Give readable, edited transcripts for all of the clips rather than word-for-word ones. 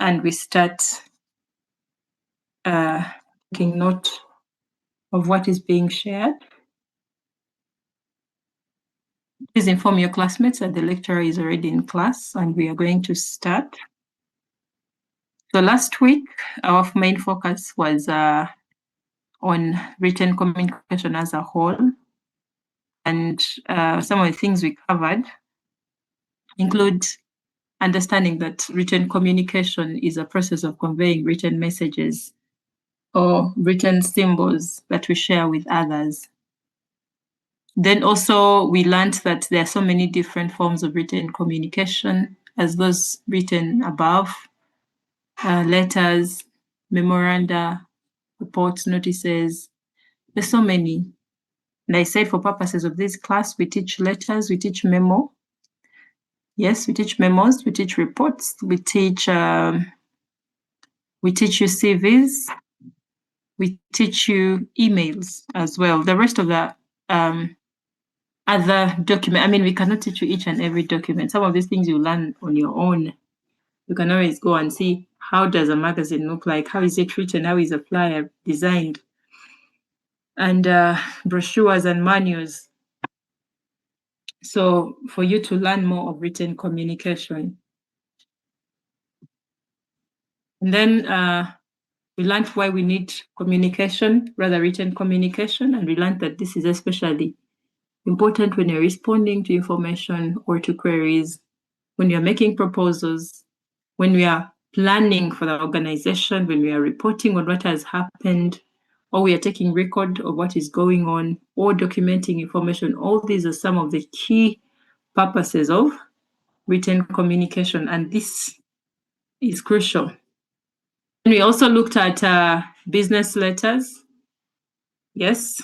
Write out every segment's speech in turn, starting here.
and we start taking note of what is being shared. Please inform your classmates that the lecturer is already in class and we are going to start. So last week, our main focus was on written communication as a whole. And some of the things we covered include understanding that written communication is a process of conveying written messages or written symbols that we share with others. Then also we learned that there are so many different forms of written communication as those written above, letters, memoranda, reports, notices. There's so many. And I said for purposes of this class, we teach letters, we teach memo. Yes, we teach memos, we teach reports, we teach you CVs, we teach you emails as well. The rest of the other document, I mean, we cannot teach you each and every document. Some of these things you learn on your own. You can always go and see, how does a magazine look like? How is it written? How is a flyer designed? And brochures and manuals. So for you to learn more of written communication. And then we learned why we need communication, rather written communication, and we learned that this is especially important when you're responding to information or to queries, when you're making proposals, when we are planning for the organization, when we are reporting on what has happened, or we are taking record of what is going on, or documenting information. All these are some of the key purposes of written communication, and this is crucial. And we also looked at business letters. Yes.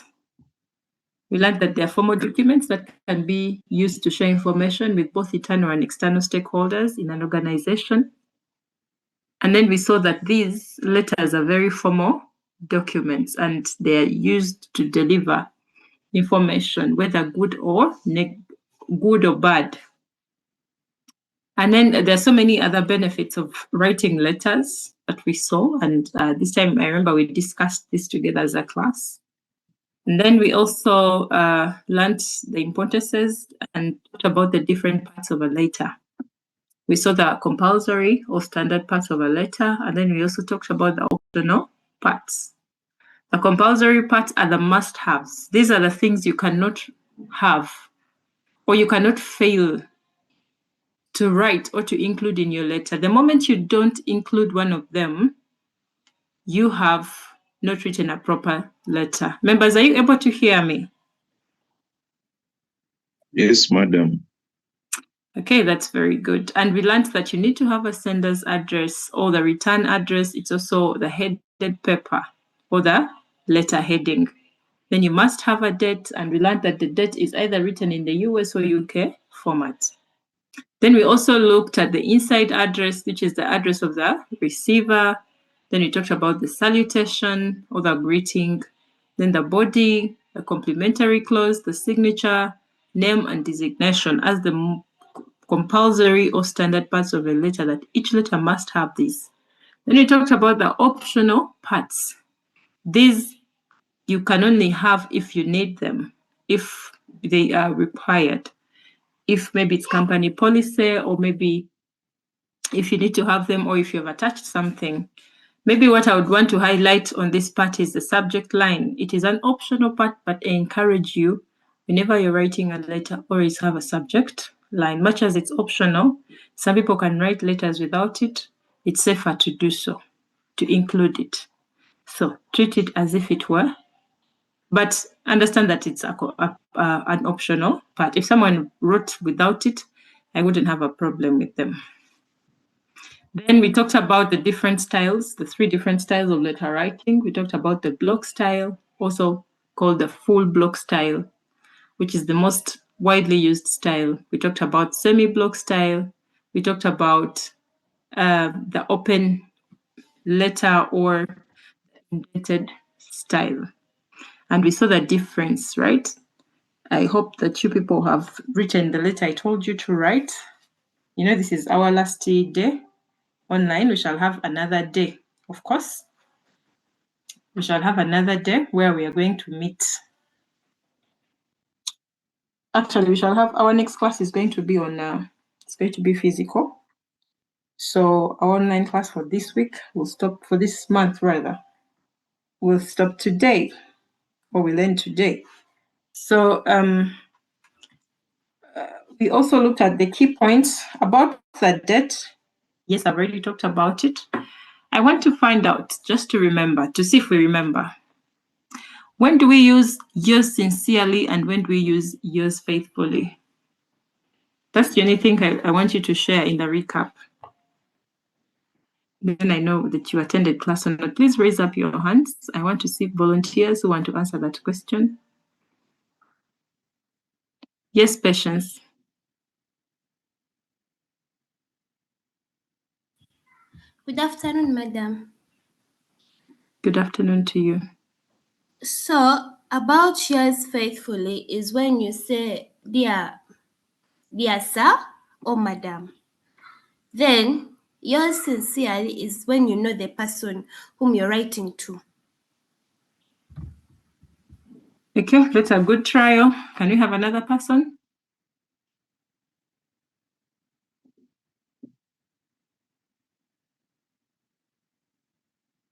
We learned that there are formal documents that can be used to share information with both internal and external stakeholders in an organization. And then we saw that these letters are very formal documents and they are used to deliver information, whether good or bad. And then there are so many other benefits of writing letters that we saw. And this time I remember we discussed this together as a class. And then we also learned the importances and talked about the different parts of a letter. We saw the compulsory or standard parts of a letter, and then we also talked about the optional parts. The compulsory parts are the must-haves. These are the things you cannot have or you cannot fail to write or to include in your letter. The moment you don't include one of them, you have not written a proper letter. Members, are you able to hear me? Yes, madam. Okay, that's very good. And we learned that you need to have a sender's address or the return address. It's also the headed paper or the letter heading. Then you must have a date, and we learned that the date is either written in the US or UK format. Then we also looked at the inside address, which is the address of the receiver. Then we talked about the salutation or the greeting. Then the body, the complimentary clause, the signature, name, and designation as the compulsory or standard parts of a letter, that each letter must have this. Then we talked about the optional parts. These you can only have if you need them, if they are required. If maybe it's company policy, or maybe if you need to have them, or if you have attached something. Maybe what I would want to highlight on this part is the subject line. It is an optional part, but I encourage you, whenever you're writing a letter, always have a subject line. Much as it's optional, some people can write letters without it. It's safer to do so, to include it. So treat it as if it were, but understand that it's an optional part. If someone wrote without it, I wouldn't have a problem with them. Then we talked about the different styles, the 3 different styles of letter writing. We talked about the block style, also called the full block style, which is the most widely used style. We talked about semi-block style. We talked about the open letter or indented style. And we saw the difference, right? I hope that you people have written the letter I told you to write. You know, this is our last day online, we shall have another day, of course. We shall have another day where we are going to meet. Actually, we shall have our next class is going to be on, it's going to be physical. So our online class for this week will stop, for this month rather, will stop today, or we'll end today. So we also looked at the key points about the debt. Yes, I've already talked about it. I want to find out, just to remember, to see if we remember. When do we use yours sincerely and when do we use yours faithfully? That's the only thing I want you to share in the recap. Then I know that you attended class or not. Please raise up your hands. I want to see volunteers who want to answer that question. Yes, Patience. Good afternoon, madam. Good afternoon to you. So, about yours faithfully is when you say, dear sir or madam. Then, yours sincerely is when you know the person whom you're writing to. Okay, that's a good trial. Can we have another person?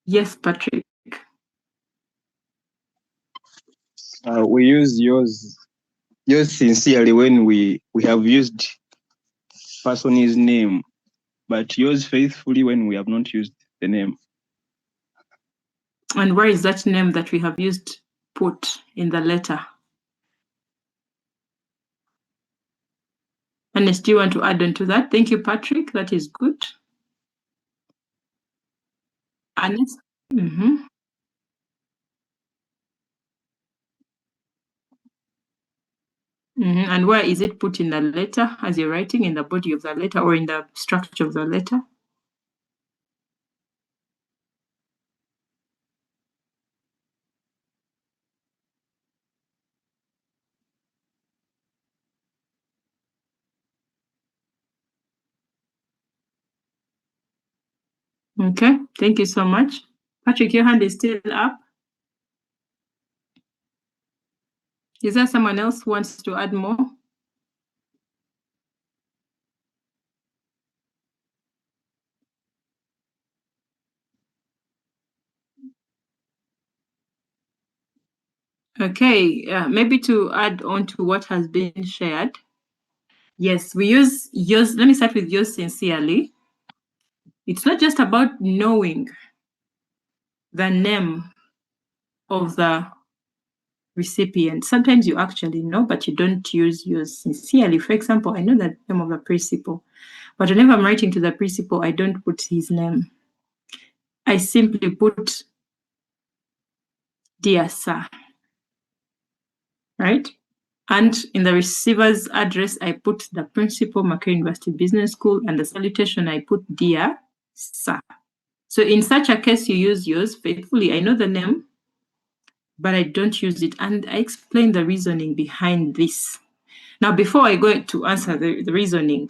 Yes, Patrick. We use yours sincerely when we have used person's name, but yours faithfully when we have not used the name. And where is that name that we have used put in the letter? Ernest, do you want to add on to that? Thank you, Patrick. That is good. Ernest? Mm-hmm. Mm-hmm. And where is it put in the letter as you're writing, in the body of the letter or in the structure of the letter? Okay, thank you so much. Patrick, your hand is still up. Is there someone else who wants to add more? Okay, maybe to add on to what has been shared. Yes, we use yours. Let me start with yours sincerely. It's not just about knowing the name of the recipient. Sometimes you actually know, but you don't use yours sincerely. For example, I know the name of the principal, but whenever I'm writing to the principal, I don't put his name. I simply put dear sir, right? And in the receiver's address, I put the principal, Macquarie University Business School, and the salutation, I put dear sir. So in such a case, you use yours faithfully. I know the name, but I don't use it. And I explain the reasoning behind this. Now, before I go to answer the reasoning,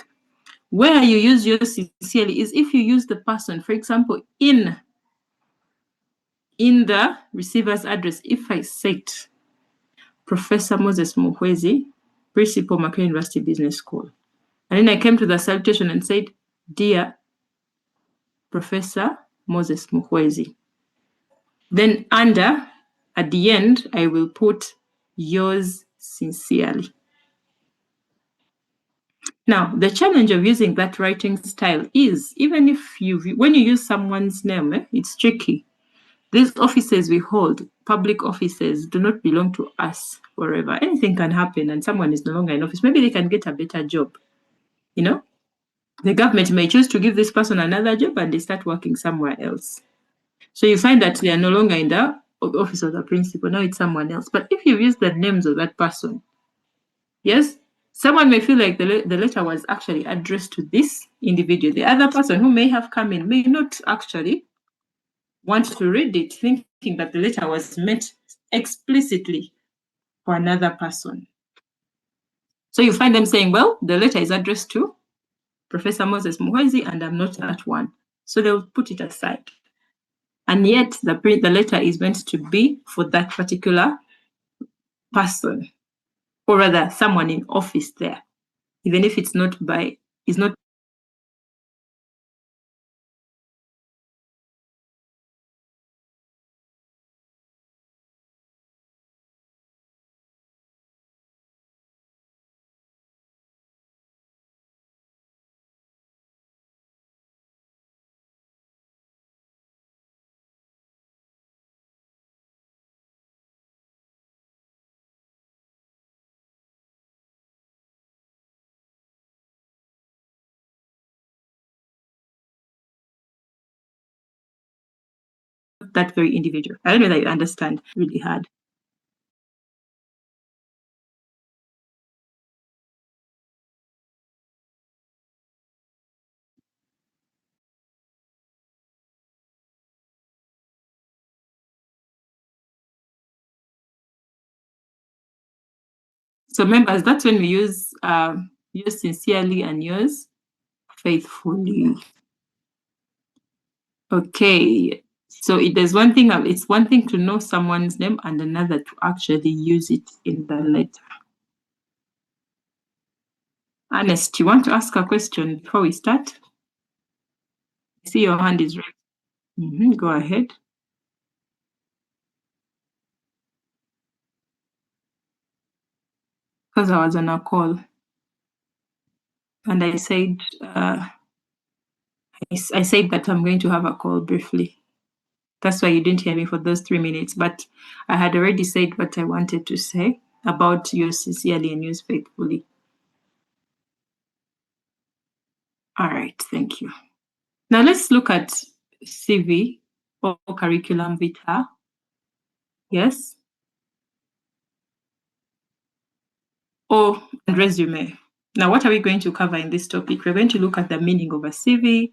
where you use yours sincerely is if you use the person, for example, in the receiver's address, if I said Professor Moses Muhwezi, Principal, Macquarie University Business School, and then I came to the salutation and said, Dear Professor Moses Muhwezi. Then under, at the end, I will put yours sincerely. Now, the challenge of using that writing style is, even if when you use someone's name, it's tricky. These offices we hold, public offices, do not belong to us forever. Anything can happen and someone is no longer in office. Maybe they can get a better job. You know, the government may choose to give this person another job and they start working somewhere else. So you find that they are no longer in the office of the principal. Now it's someone else. But if you use the names of that person, yes, someone may feel like the letter was actually addressed to this individual. The other person who may have come in may not actually want to read it, thinking that the letter was meant explicitly for another person. So you find them saying, well, the letter is addressed to Professor Moses Muhwezi, and I'm not that one. So they'll put it aside. And yet the letter is meant to be for that particular person, or rather someone in office there, even if it's not that very individual. I don't know that you understand. Really hard. So members, that's when we use yours sincerely and yours faithfully. Okay. So there's one thing, it's one thing to know someone's name and another to actually use it in the letter. Ernest, you want to ask a question before we start? I see your hand is raised. Go ahead. Because I was on a call and I said I said that I'm going to have a call briefly. That's why you didn't hear me for those 3 minutes. But I had already said what I wanted to say about yours sincerely and yours faithfully. All right, thank you. Now let's look at CV or curriculum vitae. Yes. Or resume. Now, what are we going to cover in this topic? We're going to look at the meaning of a CV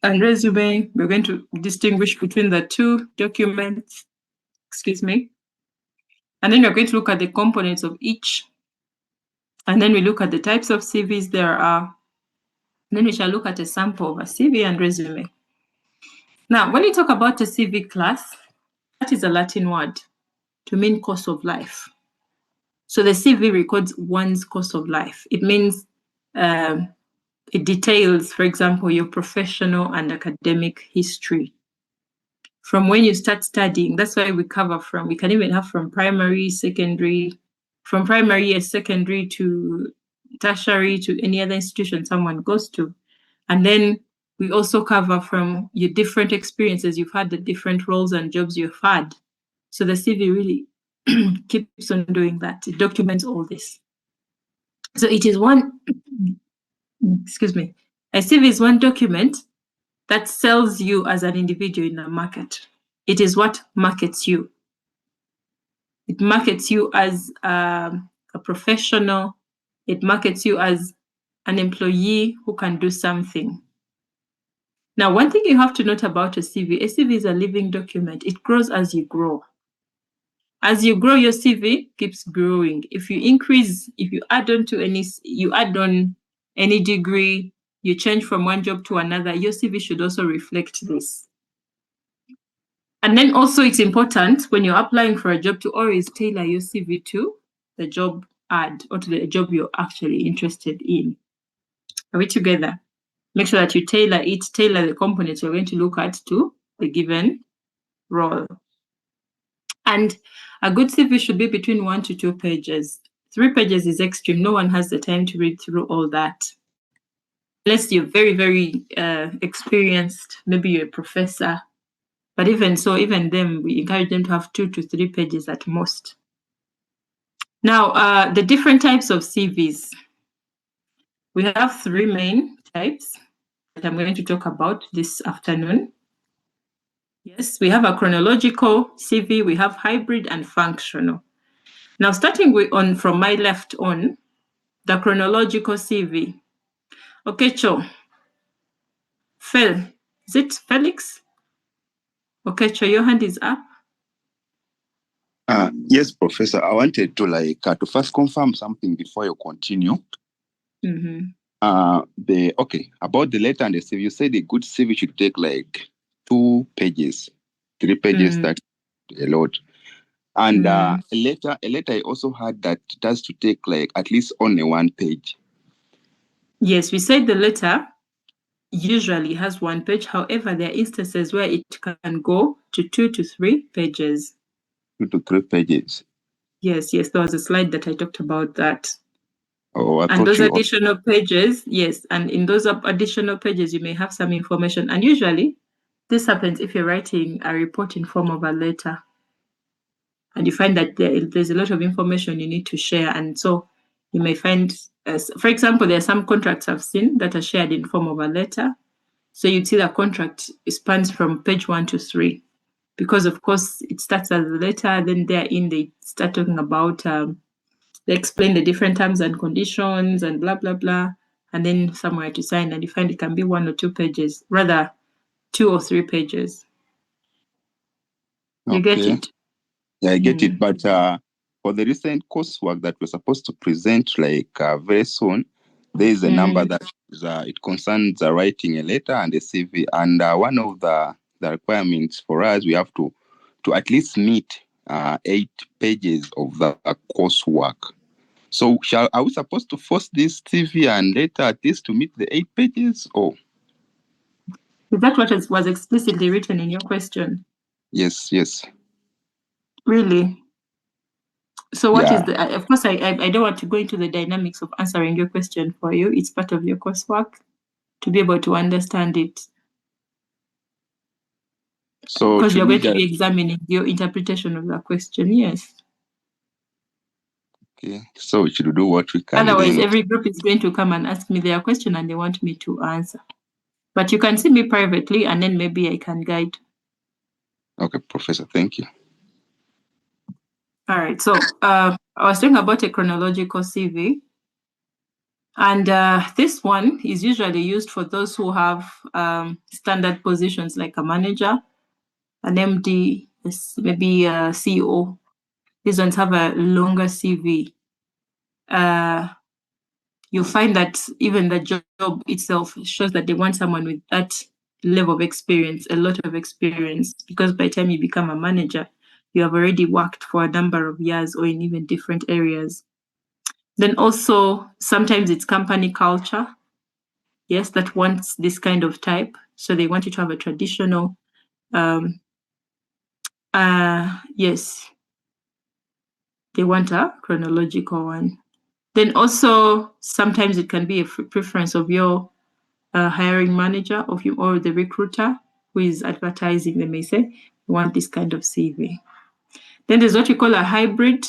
and resume. We're going to distinguish between the two documents. Excuse me. And then we're going to look at the components of each. And then we look at the types of CVs there are. And then we shall look at a sample of a CV and resume. Now, when you talk about a CV class, that is a Latin word to mean course of life. So the CV records one's course of life. It means it details, for example, your professional and academic history. From when you start studying, that's why we cover from, we can even have from primary, secondary, from primary year, secondary to tertiary to any other institution someone goes to. And then we also cover from your different experiences you've had, the different roles and jobs you've had. So the CV really keeps on doing that. It documents all this. So it is one, excuse me, a CV is one document that sells you as an individual in a market. It is what markets you. It markets you as a professional. It markets you as an employee who can do something. Now, one thing you have to note about a CV is a living document. It grows as you grow. As you grow, your CV keeps growing. If you increase, if you add on any degree, you change from one job to another, your CV should also reflect this. And then also it's important when you're applying for a job to always tailor your CV to the job ad or to the job you're actually interested in. Are we together? Make sure that you tailor the components you're going to look at to the given role. And a good CV should be between 1 to 2 pages. 3 pages is extreme. No one has the time to read through all that. Unless you're very, very experienced, maybe you're a professor. But even so, even them, we encourage them to have 2 to 3 pages at most. Now, the different types of CVs. We have 3 main types that I'm going to talk about this afternoon. Yes, we have a chronological CV, we have hybrid and functional. Now, starting from my left on, the chronological CV. Okay, Cho. Is it Felix? Okay, Cho, your hand is up. Yes, Professor. I wanted to to first confirm something before you continue. Mm-hmm. About the letter and the CV, you said a good CV should take like 2 pages, 3 pages. That's a lot. And a letter I also had that it has to take like at least only 1 page. Yes, we said the letter usually has 1 page. However, there are instances where it can go to 2 to 3 pages. 2 to 3 pages. Yes, there was a slide that I talked about that. Oh, and those additional pages, yes, and in those additional pages, you may have some information. And usually, this happens if you're writing a report in form of a letter, and you find that there's a lot of information you need to share, and so you may find, for example, there are some contracts I've seen that are shared in form of a letter. So you'd see the contract spans from page 1 to 3, because of course it starts as a letter, then therein they start talking about. They explain the different terms and conditions and blah, blah, blah, and then somewhere to sign. And you find it can be 1 or 2 pages, rather 2 or 3 pages. You get it? Yeah, I get it. But for the recent coursework that we're supposed to present like very soon, there is a number that is, it concerns writing a letter and a CV. And one of the requirements for us, we have to at least meet 8 pages of the coursework. So are we supposed to force this CV and letter at least to meet the 8 pages? Or is that what was explicitly written in your question? Yes. Really? So what is the, of course, I don't want to go into the dynamics of answering your question for you. It's part of your coursework to be able to understand it. So because you're going to be examining your interpretation of the question, yes. Okay, so we should do what we can. Otherwise, every group is going to come and ask me their question and they want me to answer. But you can see me privately and then maybe I can guide. Okay, Professor, thank you. All right, so I was talking about a chronological CV. And this one is usually used for those who have standard positions like a manager, an MD, maybe a CEO. These ones have a longer CV. You'll find that even the job itself shows that they want someone with that level of experience, a lot of experience, because by the time you become a manager, you have already worked for a number of years or in even different areas. Then also, sometimes it's company culture, yes, that wants this kind of type. So they want you to have a traditional, yes, they want a chronological one. Then also, sometimes it can be a preference of your hiring manager of you or the recruiter who is advertising. They may say, we want this kind of CV. Then there's what we call a hybrid,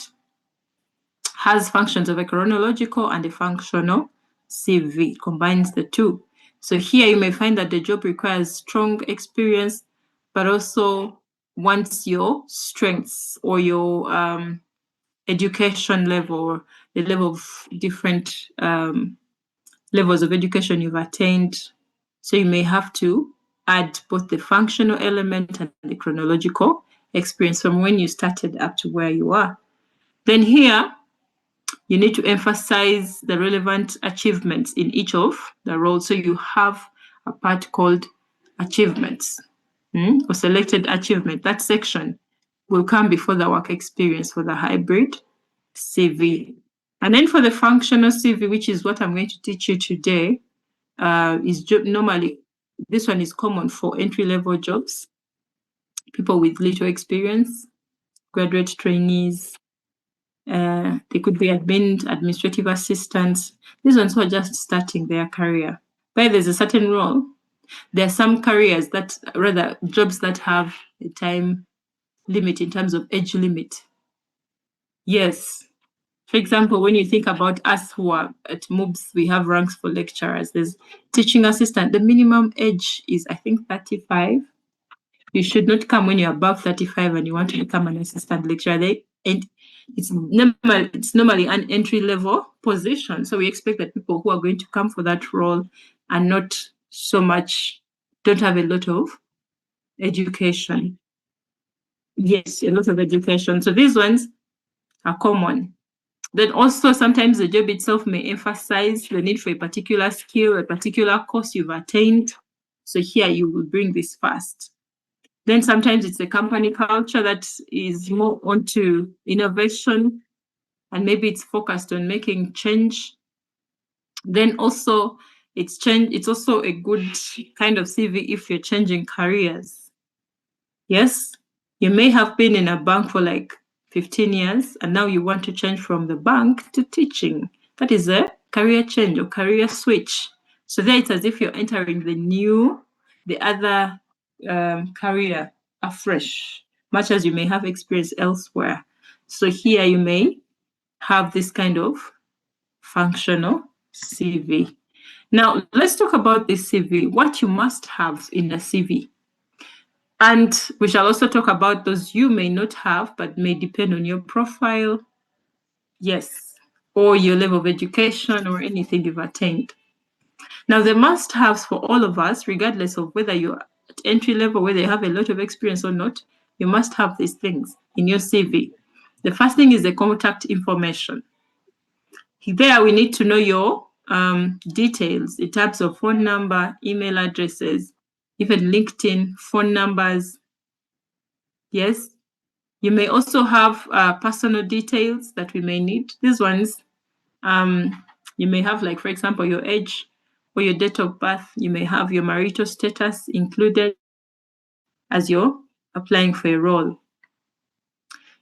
has functions of a chronological and a functional CV, combines the two. So here you may find that the job requires strong experience, but also wants your strengths or your education level, or the level of different levels of education you've attained. So you may have to add both the functional element and the chronological experience from when you started up to where you are. Then here, you need to emphasize the relevant achievements in each of the roles. So you have a part called achievements or selected achievement. That section will come before the work experience for the hybrid CV. And then for the functional CV, which is what I'm going to teach you today, is normally, this one is common for entry-level jobs, people with little experience, graduate trainees, they could be administrative assistants. These ones who are just starting their career. But there's a certain role. There are some careers that, rather, jobs that have a time limit in terms of age limit. Yes. For example, when you think about us who are at MOOBS, we have ranks for lecturers. There's teaching assistant. The minimum age is, I think, 35. You should not come when you're above 35 and you want to become an assistant lecturer. And it's normally an entry-level position. So we expect that people who are going to come for that role are not so much, don't have a lot of education. Yes, a lot of education. So these ones are common. Then also sometimes the job itself may emphasize the need for a particular skill, a particular course you've attained. So here you will bring this first. Then sometimes it's a company culture that is more onto innovation, and maybe it's focused on making change. Then also it's also a good kind of CV if you're changing careers. Yes, you may have been in a bank for like 15 years and now you want to change from the bank to teaching. That is a career change or career switch. So there it's as if you're entering the other career afresh, much as you may have experience elsewhere. So here you may have this kind of functional CV. Now, let's talk about this CV, what you must have in a CV. And we shall also talk about those you may not have, but may depend on your profile, yes, or your level of education or anything you've attained. Now, the must-haves for all of us, regardless of whether you're at entry level, whether you have a lot of experience or not, you must have these things in your CV. The first thing is the contact information. There, we need to know your details in terms of phone number, email addresses, even LinkedIn, phone numbers. Yes. You may also have personal details that we may need. These ones, you may have, like, for example, your age or your date of birth. You may have your marital status included as you're applying for a role.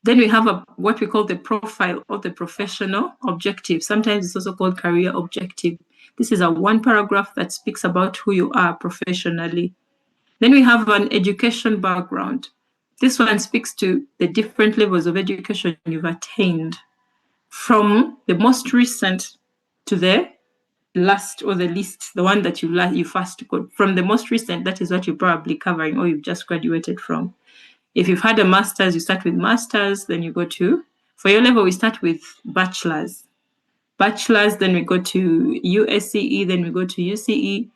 Then we have what we call the profile or the professional objective. Sometimes it's also called career objective. This is a one paragraph that speaks about who you are professionally. Then we have an education background. This one speaks to the different levels of education you've attained, from the most recent to the last or the least, the one that you first got. From the most recent, that is what you're probably covering or you've just graduated from. If you've had a master's, you start with master's, then you go to, for your level, we start with bachelor's. Bachelor's, then we go to USCE, then we go to UCE,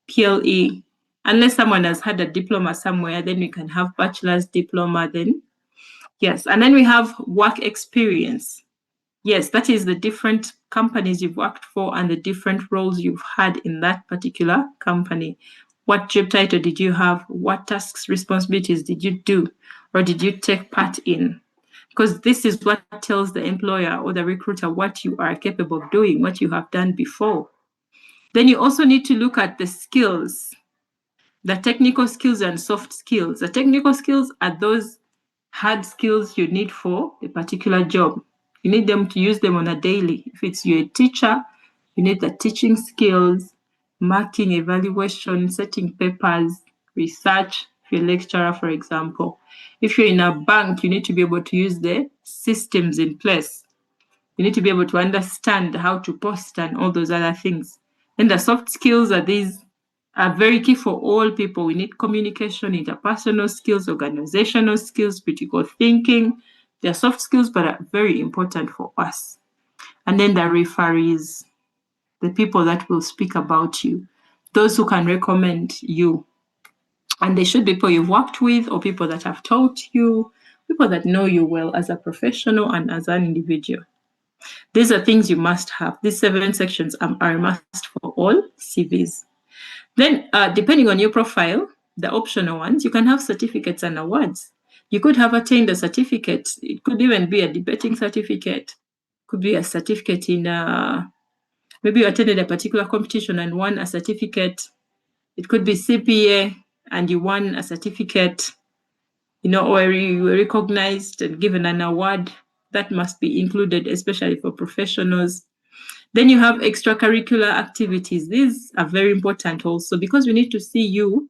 PLE. Unless someone has had a diploma somewhere, then we can have bachelor's diploma then. Yes, and then we have work experience. Yes, that is the different companies you've worked for and the different roles you've had in that particular company. What job title did you have? What tasks, responsibilities did you do or did you take part in? Because this is what tells the employer or the recruiter what you are capable of doing, what you have done before. Then you also need to look at the skills, the technical skills and soft skills. The technical skills are those hard skills you need for a particular job. You need them to use them on a daily. If it's you're a teacher, you need the teaching skills, marking, evaluation, setting papers, research, if you're a lecturer, for example. If you're in a bank, you need to be able to use the systems in place. You need to be able to understand how to post and all those other things. And the soft skills are very key for all people. We need communication, interpersonal skills, organizational skills, critical thinking. They're soft skills, but are very important for us. And then the referees, the people that will speak about you, those who can recommend you. And they should be people you've worked with or people that have taught you, people that know you well as a professional and as an individual. These are things you must have. These 7 sections are a must for all CVs. Then, depending on your profile, the optional ones, you can have certificates and awards. You could have attained a certificate. It could even be a debating certificate. Could be a certificate in, maybe you attended a particular competition and won a certificate. It could be CPA and you won a certificate, or you were recognized and given an award. That must be included, especially for professionals. Then you have extracurricular activities. These are very important also because we need to see you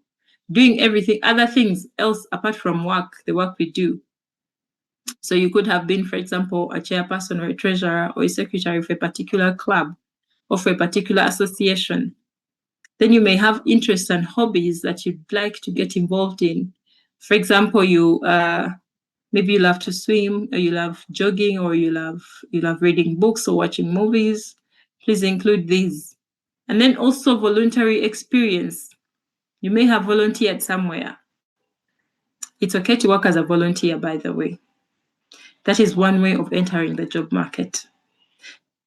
doing everything, other things else apart from work, the work we do. So you could have been, for example, a chairperson or a treasurer or a secretary for a particular club or for a particular association. Then you may have interests and hobbies that you'd like to get involved in. For example, maybe you love to swim, or you love jogging, or you love reading books or watching movies. Please include these. And then also voluntary experience. You may have volunteered somewhere. It's okay to work as a volunteer, by the way. That is one way of entering the job market.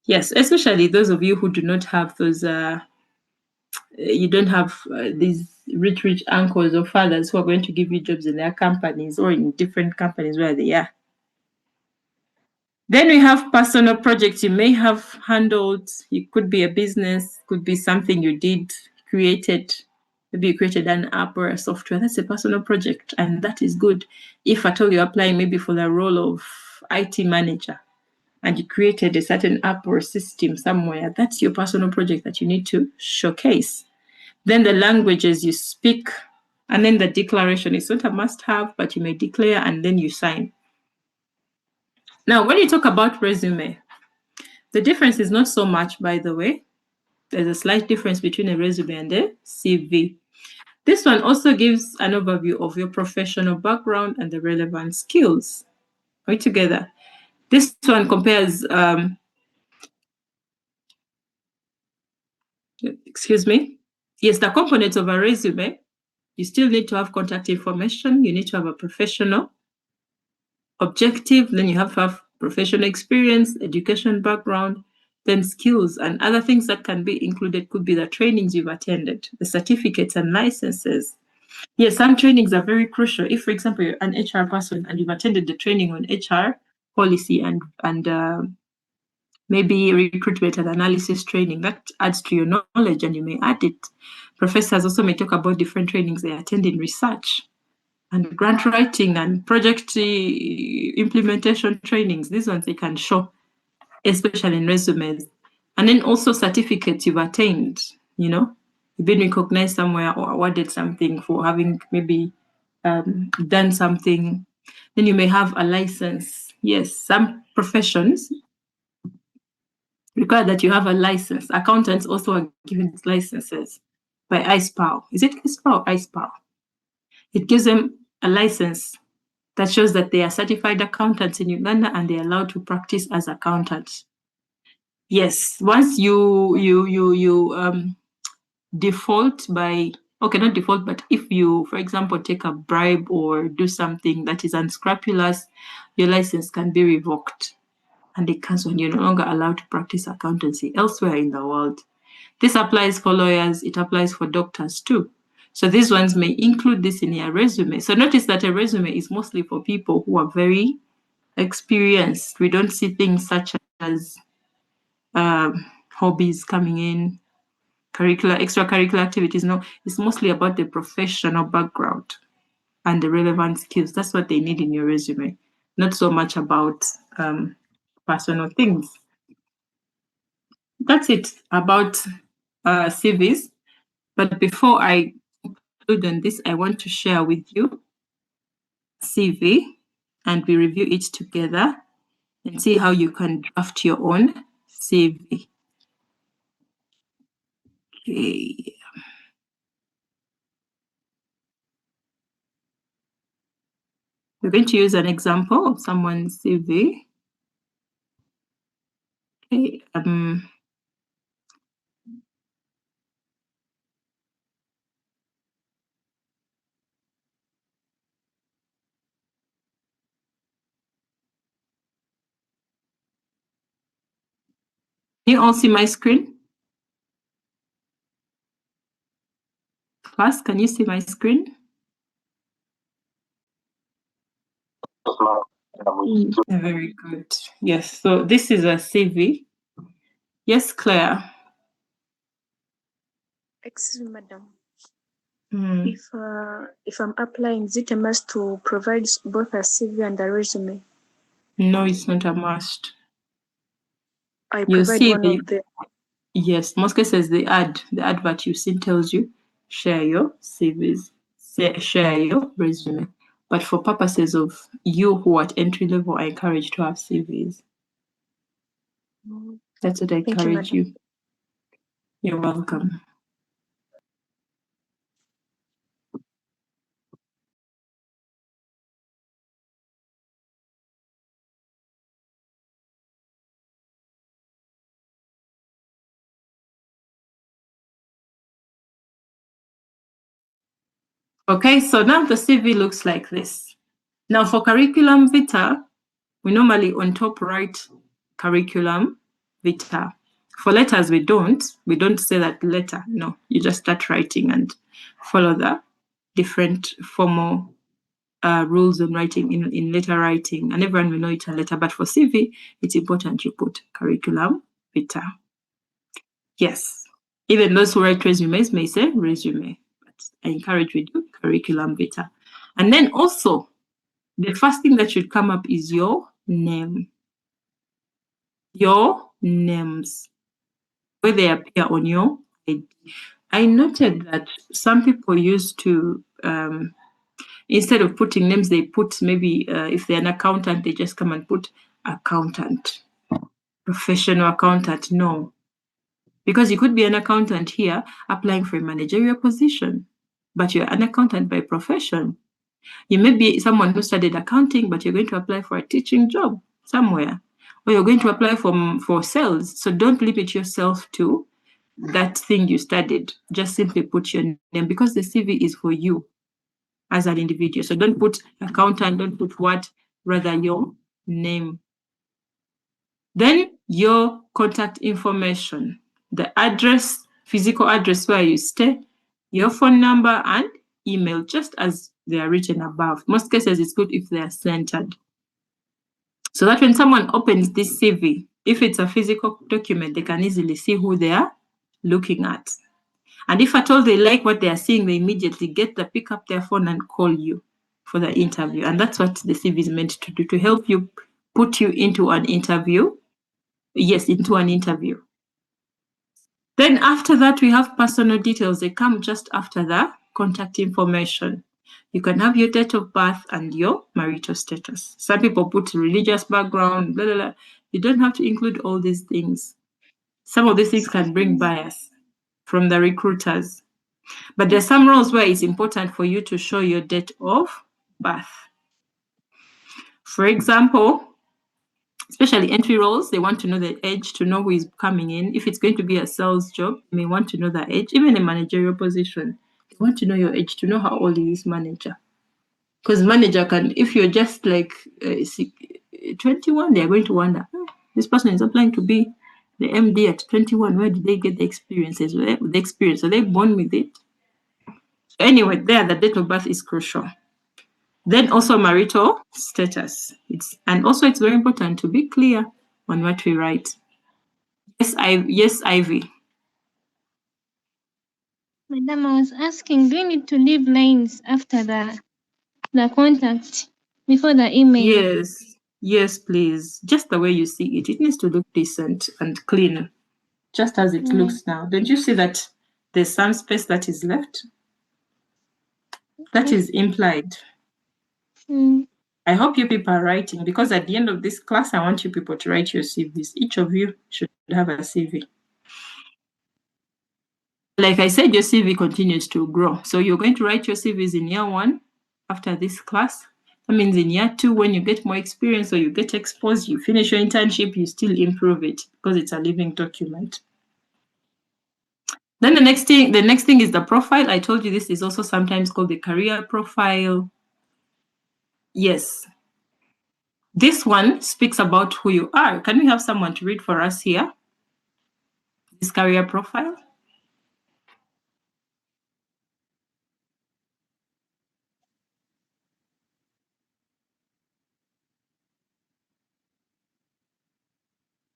Yes, especially those of you who do not have those, you don't have these rich uncles or fathers who are going to give you jobs in their companies or in different companies where they are. Then we have personal projects you may have handled. It could be a business, could be something you did, created. Maybe you created an app or a software. That's a personal project, and that is good. If at all you're applying maybe for the role of IT manager and you created a certain app or system somewhere, that's your personal project that you need to showcase. Then the languages you speak, and then the declaration is not a must-have, but you may declare and then you sign. Now, when you talk about resume, the difference is not so much, by the way. There's a slight difference between a resume and a CV. This one also gives an overview of your professional background and the relevant skills. Are we together? This one compares, excuse me. Yes, the components of a resume. You still need to have contact information. You need to have a professional objective. Then you have to have professional experience, education background, then skills and other things that can be included could be the trainings you've attended, the certificates and licenses. Yes, some trainings are very crucial. If, for example, you're an HR person and you've attended the training on HR policy and maybe recruitment and analysis training, that adds to your knowledge and you may add it. Professors also may talk about different trainings they attend in research and grant writing and project implementation trainings. These ones they can show, especially in resumes. And then also certificates you've attained, you've been recognized somewhere or awarded something for having maybe done something. Then you may have a license. Yes, some professions require that you have a license. Accountants also are given licenses by ISPAL. Is it ISPAL or ISPAL? It gives them a license that shows that they are certified accountants in Uganda and they're allowed to practice as accountants. Yes, once you default by, okay, not default, but if you, for example, take a bribe or do something that is unscrupulous, your license can be revoked and they cancel and you're no longer allowed to practice accountancy elsewhere in the world. This applies for lawyers, it applies for doctors too. So these ones may include this in your resume. So notice that a resume is mostly for people who are very experienced. We don't see things such as hobbies coming in, extracurricular activities. No, it's mostly about the professional background and the relevant skills. That's what they need in your resume, not so much about personal things. That's it about CVs. But before I conclude on this, I want to share with you CV and we review it together and see how you can draft your own CV. Okay. We're going to use an example of someone's CV. Okay. Can you all see my screen? Class, can you see my screen? Very good. Yes, so this is a CV. Yes, Claire. Excuse me, madam. Mm. If I'm applying, is it a must to provide both a CV and a resume? No, it's not a must. I You provide see, one of them. yes, most cases the advert you see tells you share your CVs, share your resume. But for purposes of you who are at entry level, I encourage to have CVs. That's what I Thank you, encourage madam. you. You're welcome. Okay, so now the CV looks like this. Now for curriculum vitae, we normally on top write curriculum vita. For letters, we don't say that letter. No, you just start writing and follow the different formal rules on writing in letter writing, and everyone will know it's a letter. But for CV, it's important you put curriculum vitae. Yes, even those who write resumes may say resume, but I encourage you to do curriculum vitae. And then also, the first thing that should come up is your name. Your names, where they appear on your ID. I noted that some people used to, instead of putting names, they put maybe, if they're an accountant, they just come and put accountant, professional accountant. No, because you could be an accountant here applying for a managerial position, but you're an accountant by profession. You may be someone who studied accounting, but you're going to apply for a teaching job somewhere, or you're going to apply for sales. So don't limit yourself to that thing you studied. Just simply put your name, because the CV is for you as an individual. So don't put accountant, don't put what, rather your name. Then your contact information, the address, physical address where you stay, your phone number and email, just as they are written above. Most cases, it's good if they are centered, so that when someone opens this CV, if it's a physical document, they can easily see who they are looking at. And if at all they like what they are seeing, they immediately pick up their phone and call you for the interview. And that's what the CV is meant to do, to help you put you into an interview. Yes, into an interview. Then after that, we have personal details. They come just after the contact information. You can have your date of birth and your marital status. Some people put religious background, blah, blah, blah. You don't have to include all these things. Some of these things can bring bias from the recruiters. But there's some roles where it's important for you to show your date of birth. For example, especially entry roles, they want to know the age to know who is coming in. If it's going to be a sales job, you may want to know the age. Even a managerial position, they want to know your age to know how old is this manager. Because manager can, if you're just like 21, they're going to wonder, this person is applying to be the MD at 21. Where did they get the experiences? The experience, are they born with it? Anyway, there, the date of birth is crucial. Then also marital status. It's very important to be clear on what we write. Yes, Ivy. Madam, I was asking, do you need to leave lines after the contact before the email? Yes, please. Just the way you see it. It needs to look decent and clean, just as it looks now. Don't you see that there's some space that is left? That is implied. I hope you people are writing, because at the end of this class, I want you people to write your CVs. Each of you should have a CV. Like I said, your CV continues to grow. So you're going to write your CVs in year 1 after this class. That means in year 2, when you get more experience or you get exposed, you finish your internship, you still improve it because it's a living document. Then the next thing is the profile. I told you this is also sometimes called the career profile. Yes. This one speaks about who you are. Can we have someone to read for us here? This career profile.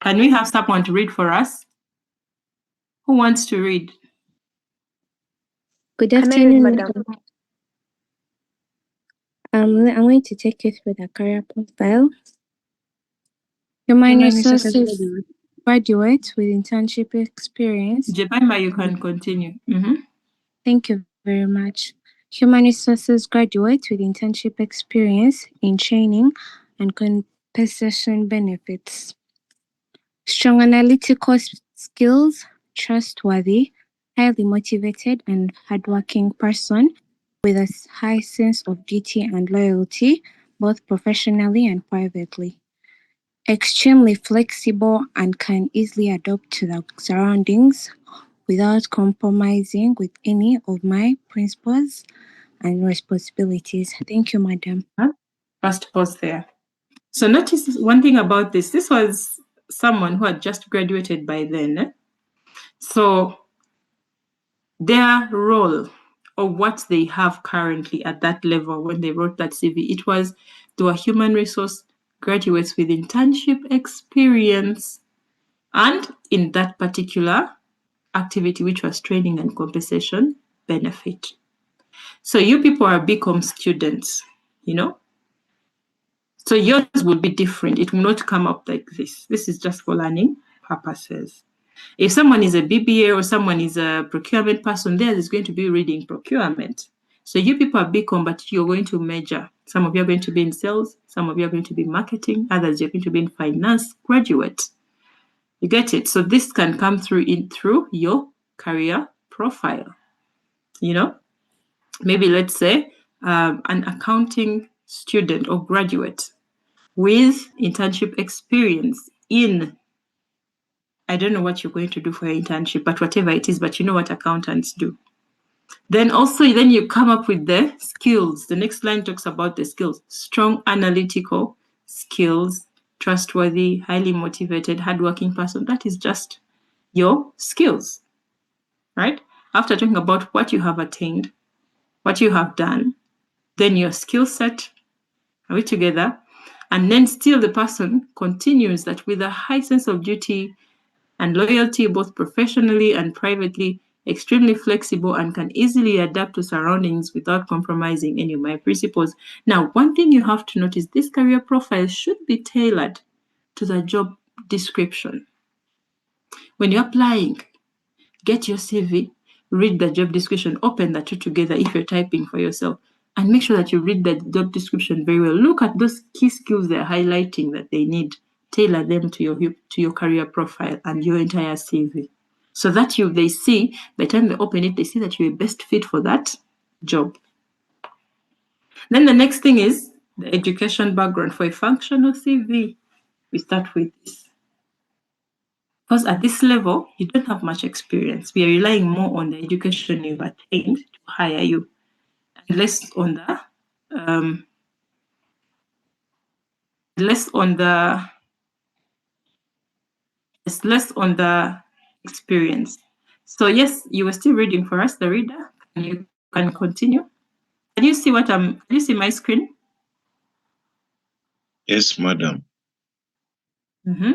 Can we have someone to read for us? Who wants to read? Good Can I read, afternoon, madam? madam. I'm going to take you through the career profile. Human resources graduate with internship experience. Jemima, you can continue. Thank you very much. Human resources graduate with internship experience in training and compensation benefits. Strong analytical skills, trustworthy, highly motivated and hardworking person with a high sense of duty and loyalty, both professionally and privately. Extremely flexible and can easily adapt to the surroundings without compromising with any of my principles and responsibilities. Thank you, madam. First pause there. So notice one thing about this. This was someone who had just graduated by then. So their role or what they have currently at that level when they wrote that CV, it was they were human resource graduates with internship experience. And in that particular activity, which was training and compensation benefit. So you people are BCom students, you know? So yours would be different. It will not come up like this. This is just for learning purposes. If someone is a BBA or someone is a procurement person, theirs is going to be reading procurement. So you people are BCom, but you're going to major. Some of you are going to be in sales, some of you are going to be marketing, others you're going to be in finance graduate. You get it? So this can come through your career profile. You know, maybe let's say an accounting student or graduate with internship experience in, I don't know what you're going to do for your internship, but whatever it is, but you know what accountants do. Then you come up with the skills. The next line talks about the skills: strong analytical skills, trustworthy, highly motivated, hardworking person. That is just your skills, right? After talking about what you have attained, what you have done, then your skill set, are we together? And then still the person continues that with a high sense of duty and loyalty, both professionally and privately, extremely flexible and can easily adapt to surroundings without compromising any of my principles. Now, one thing you have to notice, this career profile should be tailored to the job description. When you're applying, get your CV, read the job description, open the two together if you're typing for yourself, and make sure that you read the job description very well. Look at those key skills they're highlighting that they need. Tailor them to your career profile and your entire CV, so that they see, by the time they open it, they see that you're best fit for that job. Then the next thing is the education background. For a functional CV, we start with this. Because at this level, you don't have much experience. We are relying more on the education you've attained to hire you, and less on the experience. So yes, you were still reading for us, the reader, and you can continue. Can you see can you see my screen? Yes, madam. Mm-hmm.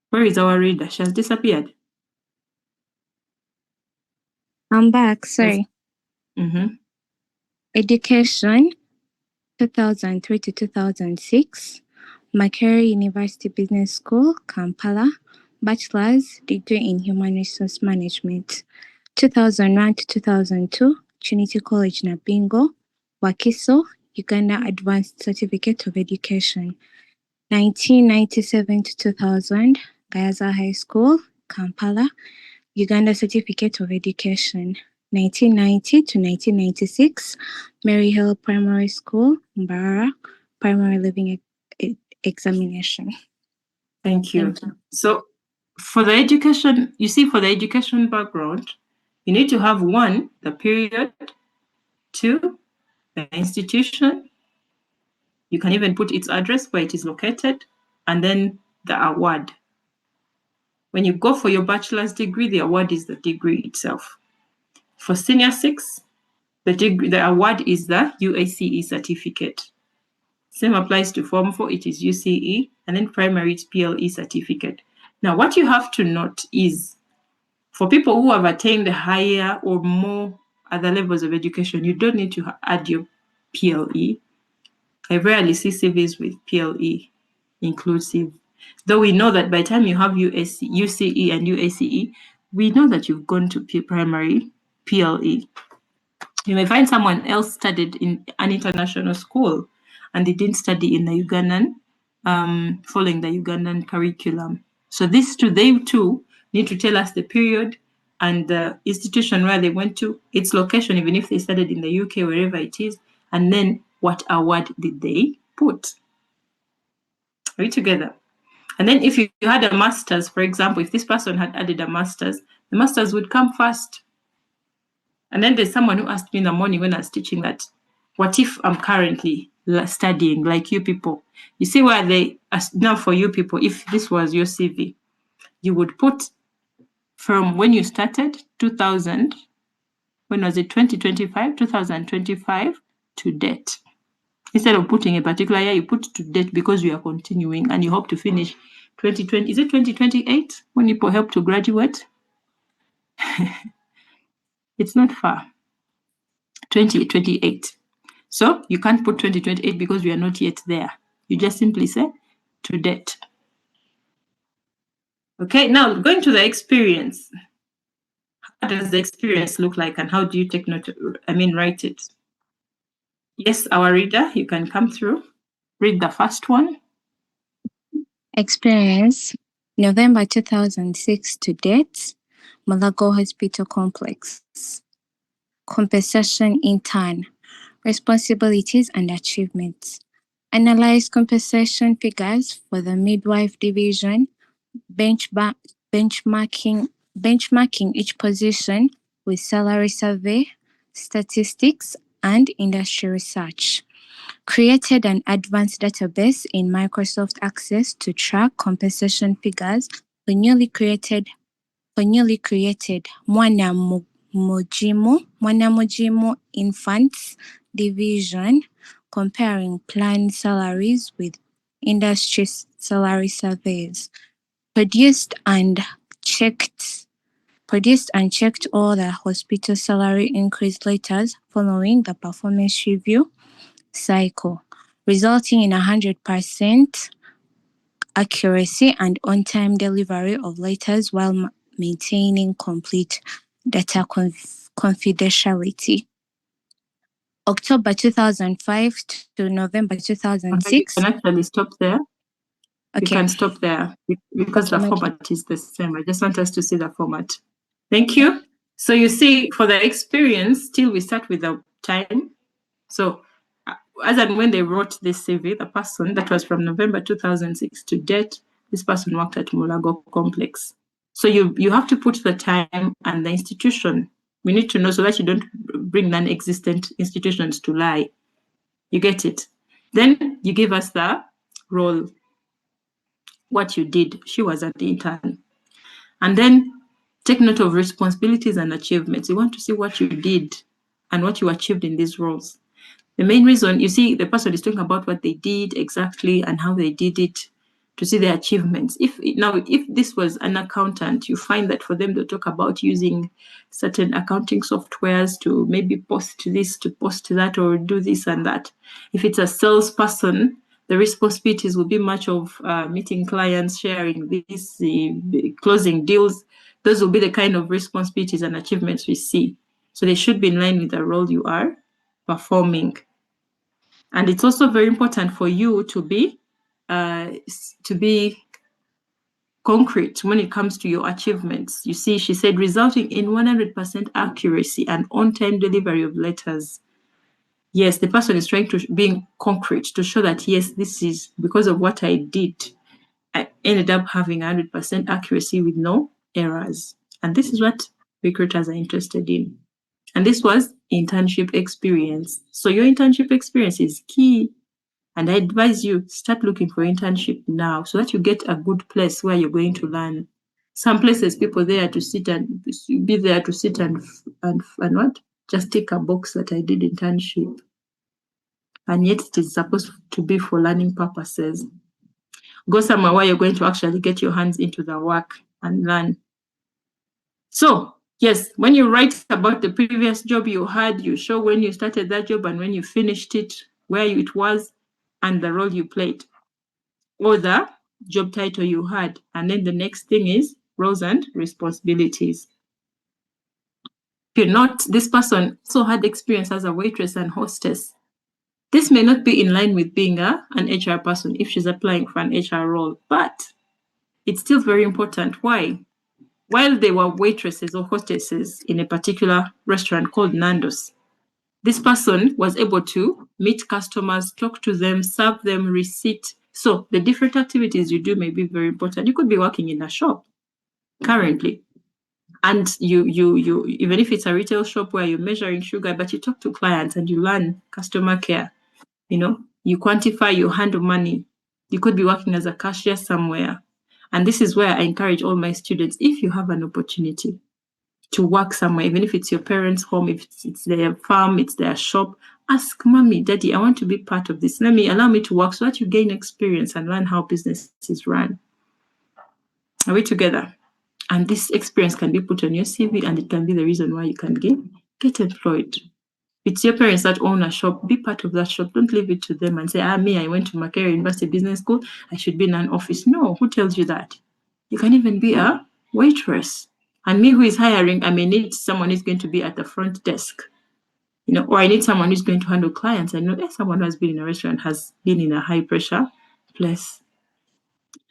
Where is our reader? She has disappeared. I'm back, sorry. Mm-hmm. Education, 2003 to 2006. Makerere University Business School, Kampala. Bachelor's degree in Human Resource Management. 2001 to 2002, Trinity College Nabingo. Wakiso, Uganda Advanced Certificate of Education. 1997 to 2000, Gayaza High School, Kampala. Uganda Certificate of Education. 1990 to 1996, Mary Hill Primary School, Mbarara, Primary Living Examination. Thank you. So for the education, you see, for the education background, you need to have 1, the period, 2, the institution. You can even put its address where it is located, and then the award. When you go for your bachelor's degree, the award is the degree itself. For senior 6, the award is the UACE certificate. Same applies to Form 4, it is UCE, and then primary, it's PLE certificate. Now, what you have to note is, for people who have attained higher or more other levels of education, you don't need to add your PLE. I rarely see CVs with PLE inclusive, though we know that by the time you have UCE and UACE, we know that you've gone to primary PLE. You may find someone else studied in an international school and they didn't study in the Ugandan, following the Ugandan curriculum. So these two, they too need to tell us the period and the institution where they went to, its location, even if they studied in the UK, wherever it is, and then what award did they put. Are we together? And then if you had a master's, for example, if this person had added a master's, the master's would come first. And then there's someone who asked me in the morning when I was teaching that What if I'm currently studying, like you people? You see where they, now for you people, if this was your CV, you would put from when you started, 2000, when was it, 2025, 2025 to date. Instead of putting a particular year, you put to date because you are continuing and you hope to finish 2020. Is it 2028 when people hope to graduate? It's not far. 2028. So you can't put 2028 because we are not yet there. You just simply say to date. Okay, now going to the experience. How does the experience look like and how do you take note, write it? Yes, our reader, you can come through. Read the first one. Experience, November 2006 to date, Malago Hospital Complex. Compensation intern, responsibilities and achievements. Analyze compensation figures for the midwife division, benchmarking each position with salary survey, statistics, and industry research. Created an advanced database in Microsoft Access to track compensation figures for newly created Mwana Mujimo Infants Division, comparing planned salaries with industry salary surveys. Produced and checked all the hospital salary increase letters following the performance review cycle, resulting in 100% accuracy and on-time delivery of letters while maintaining complete data confidentiality. October 2005 to November 2006. You can actually stop there. Okay. You can stop there because the format is the same. I just want us to see the format. Thank you. So you see, for the experience, still we start with the time. So as and when they wrote this CV, the person that was from November 2006 to date, this person worked at Mulago Complex. So you have to put the time and the institution. We need to know so that you don't bring non-existent institutions to lie. You get it? Then you give us the role, what you did. She was an intern. And then take note of responsibilities and achievements. You want to see what you did and what you achieved in these roles. The main reason, you see, the person is talking about what they did exactly and how they did it, to see their achievements. If this was an accountant, you find that for them to talk about using certain accounting softwares to maybe post this, to post that, or do this and that. If it's a salesperson, the responsibilities will be much of meeting clients, sharing this, closing deals. Those will be the kind of responsibilities and achievements we see. So they should be in line with the role you are performing. And it's also very important for you to be concrete when it comes to your achievements. You see, she said, resulting in 100% accuracy and on-time delivery of letters. Yes, the person is trying to be concrete to show that, yes, this is because of what I did. I ended up having 100% accuracy with no errors. And this is what recruiters are interested in. And this was internship experience. So your internship experience is key. And I advise you, start looking for internship now so that you get a good place where you're going to learn. Some places, people there to sit and be there to sit and what? Just tick a box that I did internship. And yet it is supposed to be for learning purposes. Go somewhere where you're going to actually get your hands into the work and learn. So, yes, when you write about the previous job you had, you show when you started that job and when you finished it, where it was, and the role you played, or the job title you had. And then the next thing is roles and responsibilities. If you're not, this person also had experience as a waitress and hostess. This may not be in line with being an HR person if she's applying for an HR role, but it's still very important. Why? While they were waitresses or hostesses in a particular restaurant called Nando's, this person was able to meet customers, talk to them, serve them, receipt. So the different activities you do may be very important. You could be working in a shop currently, And you even if it's a retail shop where you're measuring sugar, but you talk to clients and you learn customer care, you quantify, you handle money. You could be working as a cashier somewhere. And this is where I encourage all my students, if you have an opportunity to work somewhere, even if it's your parents' home, if it's their farm, it's their shop, ask mommy, daddy, I want to be part of this. Allow me to work so that you gain experience and learn how businesses run. Are we together? And this experience can be put on your CV, and it can be the reason why you can get employed. It's your parents that own a shop. Be part of that shop. Don't leave it to them and say, me, I went to Makerere University Business School. I should be in an office. No, who tells you that? You can even be a waitress. And me who is hiring, I may need someone who's going to be at the front desk, or I need someone who's going to handle clients. I know someone who has been in a restaurant has been in a high pressure place.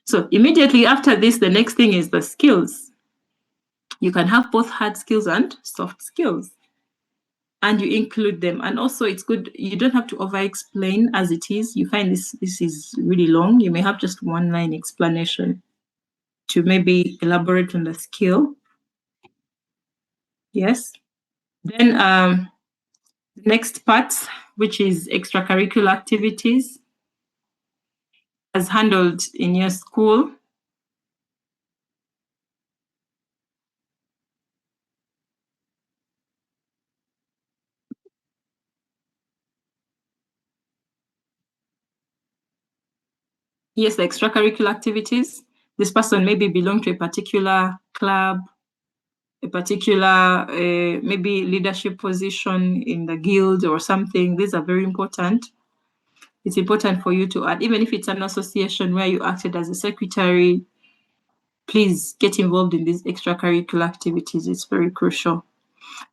So immediately after this, the next thing is the skills. You can have both hard skills and soft skills, and you include them. And also it's good, you don't have to over explain as it is. You find this is really long, you may have just one line explanation to maybe elaborate on the skill. Yes. Then the next part, which is extracurricular activities, as handled in your school. Yes, the extracurricular activities. This person maybe belong to a particular club, a particular maybe leadership position in the guild or something. These are very important. It's important for you to add, even if it's an association where you acted as a secretary, please get involved in these extracurricular activities. It's very crucial.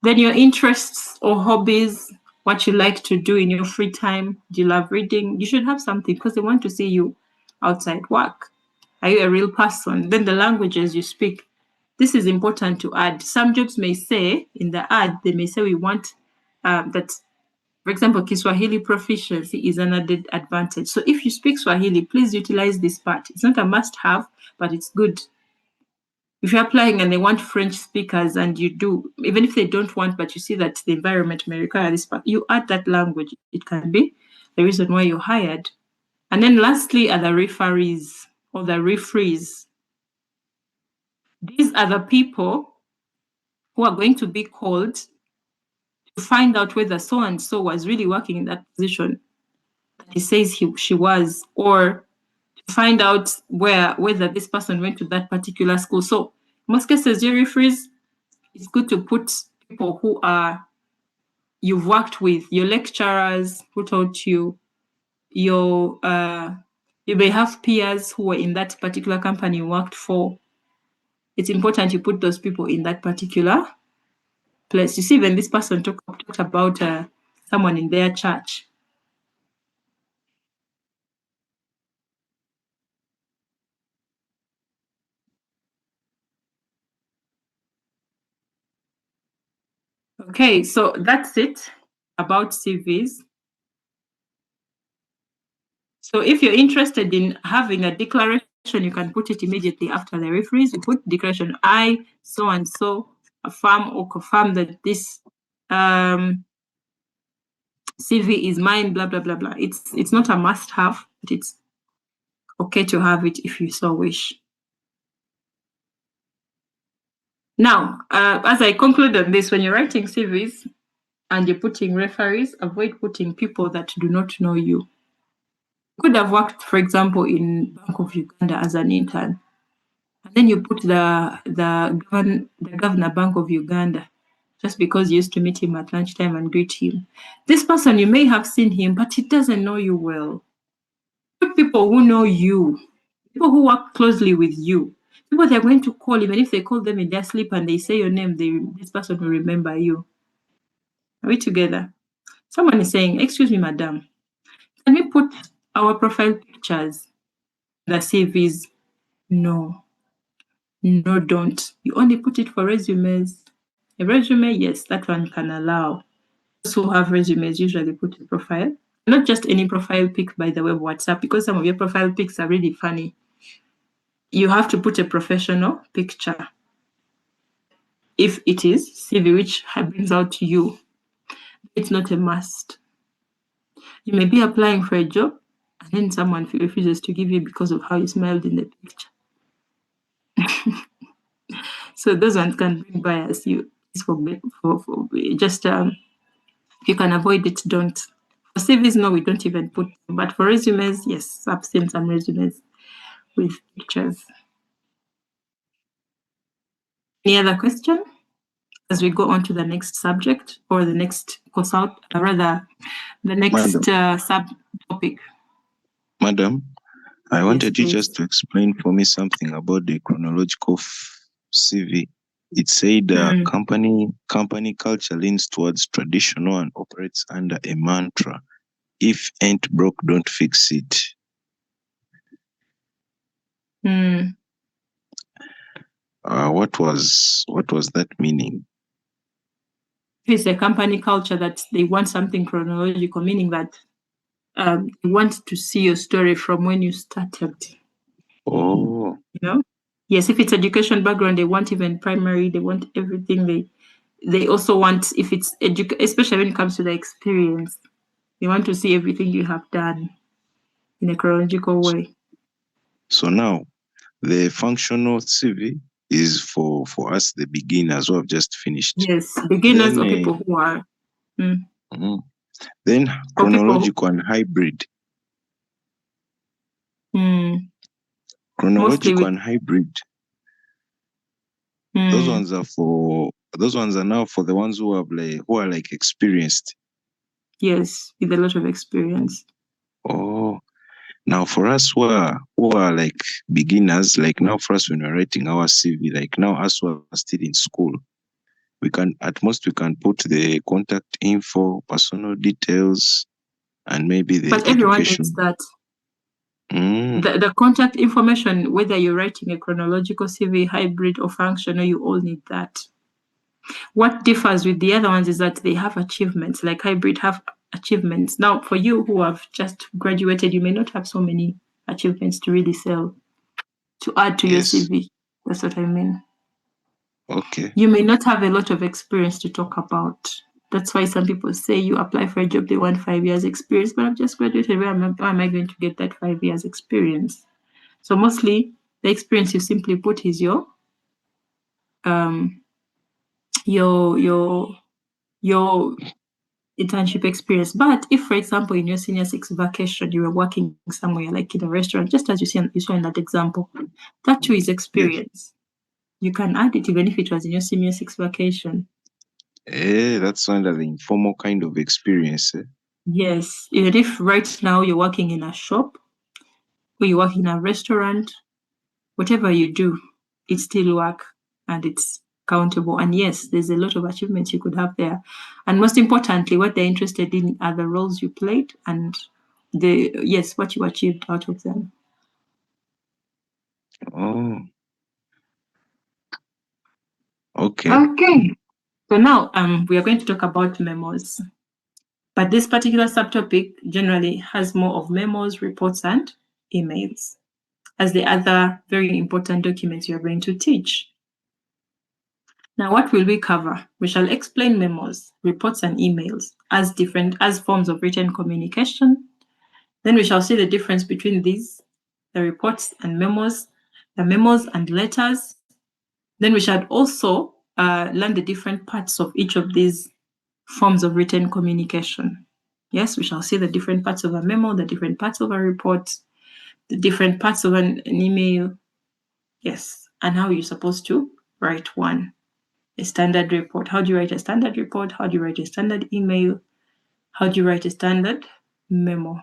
Then your interests or hobbies, what you like to do in your free time. Do you love reading? You should have something because they want to see you outside work. Are you a real person? Then the languages you speak. This is important to add. Some jobs may say in the ad, they may say we want that, for example, Kiswahili proficiency is an added advantage. So if you speak Swahili, please utilize this part. It's not a must-have, but it's good. If you're applying and they want French speakers and you do, even if they don't want, but you see that the environment may require this part, you add that language. It can be the reason why you're hired. And then lastly are the referees or the referees. These are the people who are going to be called to find out whether so-and-so was really working in that position that he says she was, or to find out whether this person went to that particular school. So most cases, your referees, it's good to put people who you've worked with, your lecturers who taught you, you may have peers who were in that particular company you worked for. It's important you put those people in that particular place. You see, when this person talked about someone in their church. Okay, so that's it about CVs. So if you're interested in having a declaration, you can put it immediately after the referees. You put declaration, I, so and so, affirm or confirm that this CV is mine, blah, blah, blah, blah. It's not a must-have, but it's okay to have it if you so wish. Now, as I conclude on this, when you're writing CVs and you're putting referees, avoid putting people that do not know you. You could have worked, for example, in Bank of Uganda as an intern, and then you put the governor Bank of Uganda just because you used to meet him at lunchtime and greet him. This person, you may have seen him, but he doesn't know you well. Put people who know you, people who work closely with you, people they're going to call, even if they call them in their sleep and they say your name, this person will remember you. Are we together? Someone is saying, excuse me, madam, can we put our profile pictures, the CVs? No, don't. You only put it for resumes. A resume, yes, that one can allow. Those who have resumes usually put a profile. Not just any profile pic, by the way, WhatsApp, because some of your profile pics are really funny. You have to put a professional picture. if it is CV which brings out to you, it's not a must. You may be applying for a job and then someone refuses to give you because of how you smiled in the picture. So those ones can bring bias. It's for just if you can avoid it, don't. For CVs, no, we don't even put. But for resumes, yes, I've seen some resumes with pictures. Any other question as we go on to the next subject or the next course out, rather the next subtopic? Madam, I wanted you just to explain for me something about the chronological CV. It said company culture leans towards traditional and operates under a mantra. If ain't broke, don't fix it. What was that meaning? It's a company culture that they want something chronological, meaning that they want to see your story from when you started. Oh. You know? Yes, if it's education background, they want even primary, they want everything. They also want, if it's especially when it comes to the experience, they want to see everything you have done in a chronological way. So now, the functional CV is for us, the beginners who have just finished. Yes, beginners or people who are. Then chronological and hybrid. Chronological and hybrid. Those ones are now for the ones who are like experienced. Yes, with a lot of experience. Oh, now for us who are like beginners, like now for us when we're writing our CV, like now us who are still in school, we can put the contact info, personal details, and maybe the But everyone needs that. The contact information, whether you're writing a chronological CV, hybrid or functional, you all need that. What differs with the other ones is that they have achievements, like hybrid have achievements. Now, for you who have just graduated, you may not have so many achievements to really sell, to add to your CV. That's what I mean. Okay. You may not have a lot of experience to talk about. That's why some people say you apply for a job, they want 5 years experience, but I've just graduated. Where am I going to get that 5 years experience? So mostly the experience you simply put is your internship experience. But if, for example, in your senior 6 vacation, you were working somewhere like in a restaurant, just as you saw in that example, that too is experience. Yes. You can add it even if it was in your senior 6 vacation. That's under the informal kind of experience. Yes, even if right now you're working in a shop or you work in a restaurant, whatever you do, it's still work and it's countable. And yes, there's a lot of achievements you could have there. And most importantly, what they're interested in are the roles you played and what you achieved out of them. Oh. Okay. Okay. So now we are going to talk about memos. But this particular subtopic generally has more of memos, reports, and emails as the other very important documents you are going to teach. Now, what will we cover? We shall explain memos, reports, and emails as different as forms of written communication. Then we shall see the difference between these, the reports and memos, the memos and letters. Then we shall also learn the different parts of each of these forms of written communication. Yes, we shall see the different parts of a memo, the different parts of a report, the different parts of an email. Yes, and how you're supposed to write one. A standard report. How do you write a standard report? How do you write a standard email? How do you write a standard memo?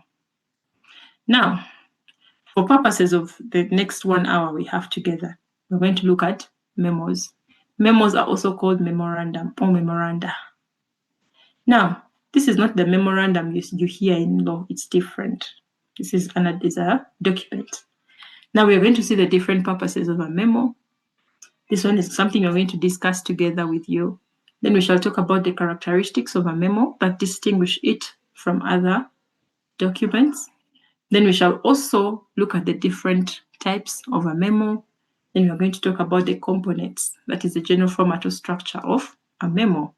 Now, for purposes of the next 1 hour we have together, we're going to look at memos. Memos are also called memorandum or memoranda. Now, this is not the memorandum you hear in law. It's different. This is a document. Now, we're going to see the different purposes of a memo. This one is something we're going to discuss together with you. Then we shall talk about the characteristics of a memo that distinguish it from other documents. Then we shall also look at the different types of a memo. Then we're going to talk about the components, that is the general format or structure of a memo.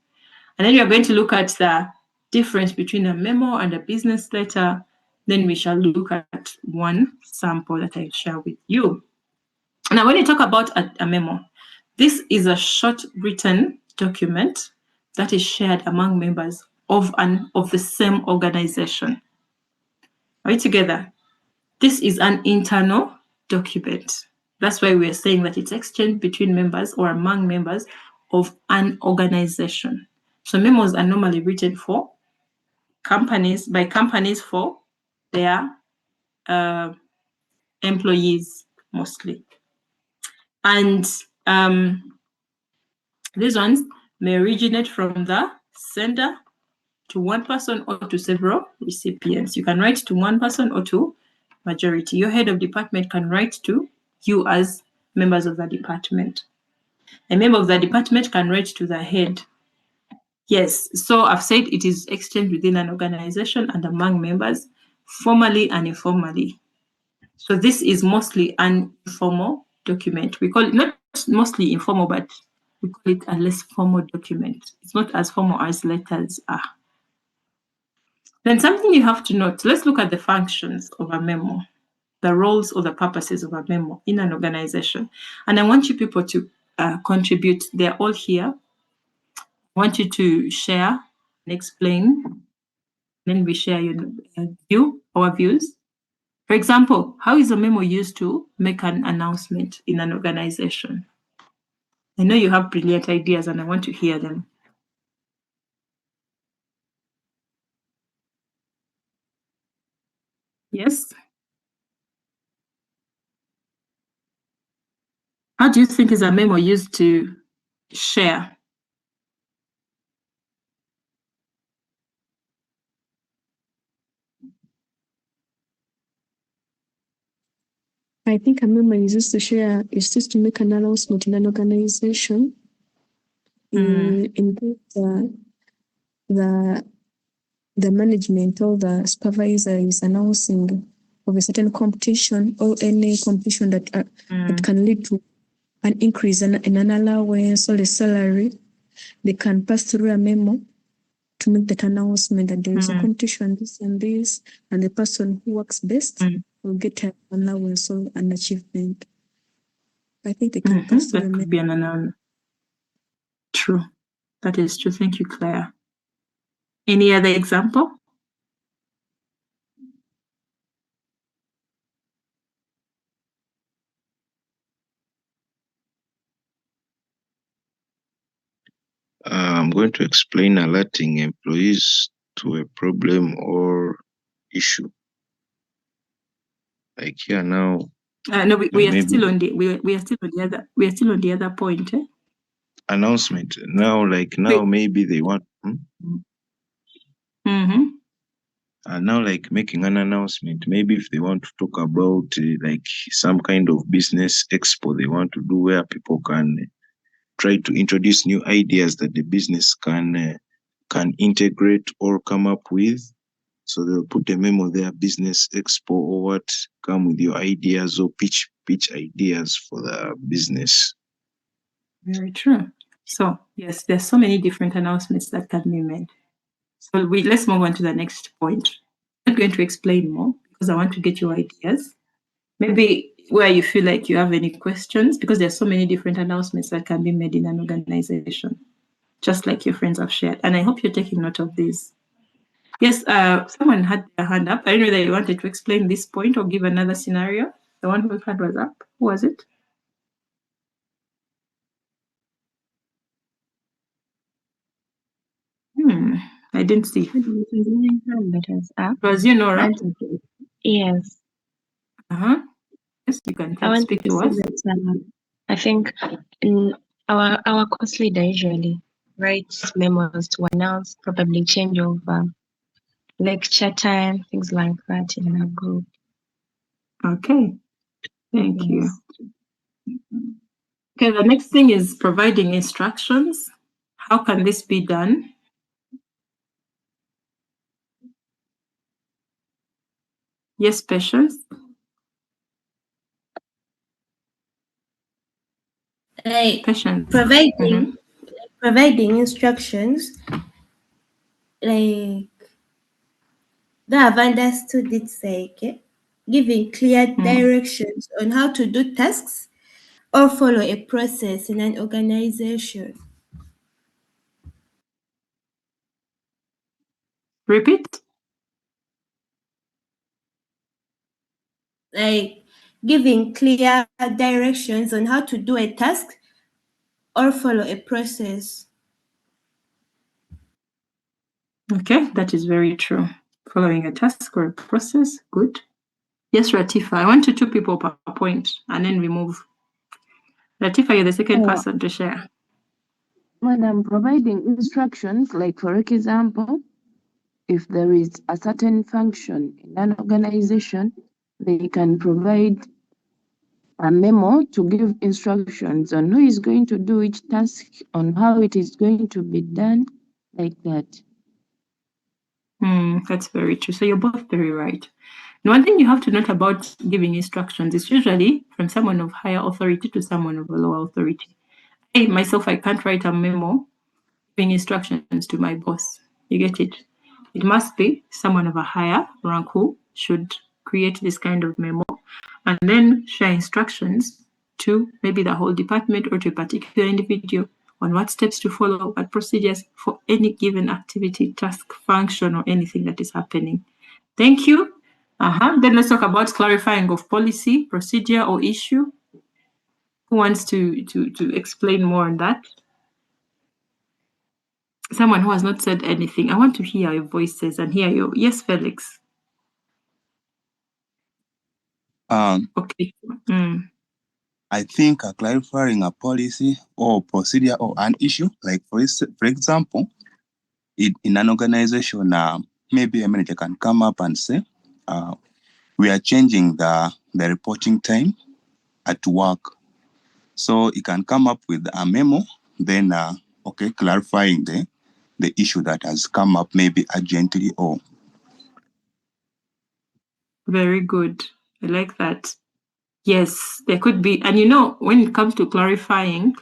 And then you're going to look at the difference between a memo and a business letter. Then we shall look at one sample that I share with you. Now, when you talk about a memo, this is a short written document that is shared among members of the same organization. Are we together? This is an internal document. That's why we're saying that it's exchanged between members or among members of an organization. So memos are normally written for companies, by companies for their employees mostly. And these ones may originate from the sender to one person or to several recipients. You can write to one person or to majority. Your head of department can write to you as members of the department. A member of the department can write to the head. Yes, so I've said it is exchanged within an organization and among members, formally and informally. So this is mostly an informal document. We call it not mostly informal, but we call it a less formal document. It's not as formal as letters are. Then something you have to note, let's look at the functions of a memo, the roles or the purposes of a memo in an organization. And I want you people to contribute. They're all here. I want you to share and explain. Then we share our views. For example, how is a memo used to make an announcement in an organization? I know you have brilliant ideas and I want to hear them. Yes? How do you think is a memo used to share? I think a memo is used to share, is used to make an announcement in an organization. In the management or the supervisor is announcing of a certain competition or any competition that can lead to an increase in an allowance or a salary, they can pass through a memo to make that announcement that there is a competition, this and this, and the person who works best will get an allowance or an achievement. I think they can pass through that could be an announcement. True. That is true. Thank you, Claire. Any other example? I'm going to explain alerting employees to a problem or issue. Like here now. No, we are still on the we are still on the other point. Announcement. Now, maybe they want. Now, like making an announcement. Maybe if they want to talk about like some kind of business expo they want to do where people can try to introduce new ideas that the business can integrate or come up with. So they'll put a memo there, business expo or what, come with your ideas or pitch ideas for the business. Very true. So yes, there's so many different announcements that can be made. So let's move on to the next point. I'm not going to explain more because I want to get your ideas. Maybe where you feel like you have any questions, because there's so many different announcements that can be made in an organization, just like your friends have shared. And I hope you're taking note of these. Yes, someone had their hand up. I don't know whether you wanted to explain this point or give another scenario. The one whose hand was up. Who was it? I didn't see. That was up. It was you, Nora? Yes. Yes, you can I speak to us. I think our course leader usually writes memos to announce probably change of lecture time, things like that in our group. Okay, thank you. Okay, the next thing is providing instructions. How can this be done? Yes, Patience? Patience. Providing instructions, like they have understood it's like giving clear directions on how to do tasks or follow a process in an organization. Repeat. Like giving clear directions on how to do a task or follow a process. Okay, that is very true. Following a task or a process, good. Yes, Ratifa, I want two people per point, and then we move. Latifa, you're the second person to share. When I'm providing instructions, like for example, if there is a certain function in an organization, they can provide a memo to give instructions on who is going to do each task, on how it is going to be done, like that. That's very true. So you're both very right. And one thing you have to note about giving instructions is usually from someone of higher authority to someone of a lower authority. I myself, I can't write a memo giving instructions to my boss. You get it? It must be someone of a higher rank who should create this kind of memo and then share instructions to maybe the whole department or to a particular individual on what steps to follow, what procedures for any given activity, task, function, or anything that is happening. Thank you. Then let's talk about clarifying of policy, procedure, or issue. Who wants to explain more on that? Someone who has not said anything. I want to hear your voices and hear your... Yes, Felix. Okay. I think clarifying a policy or procedure or an issue, like for example, in an organization, maybe a manager can come up and say, we are changing the reporting time at work. So he can come up with a memo, then, clarifying the issue that has come up, maybe urgently or... Very good. I like that. Yes, there could be. And when it comes to clarifying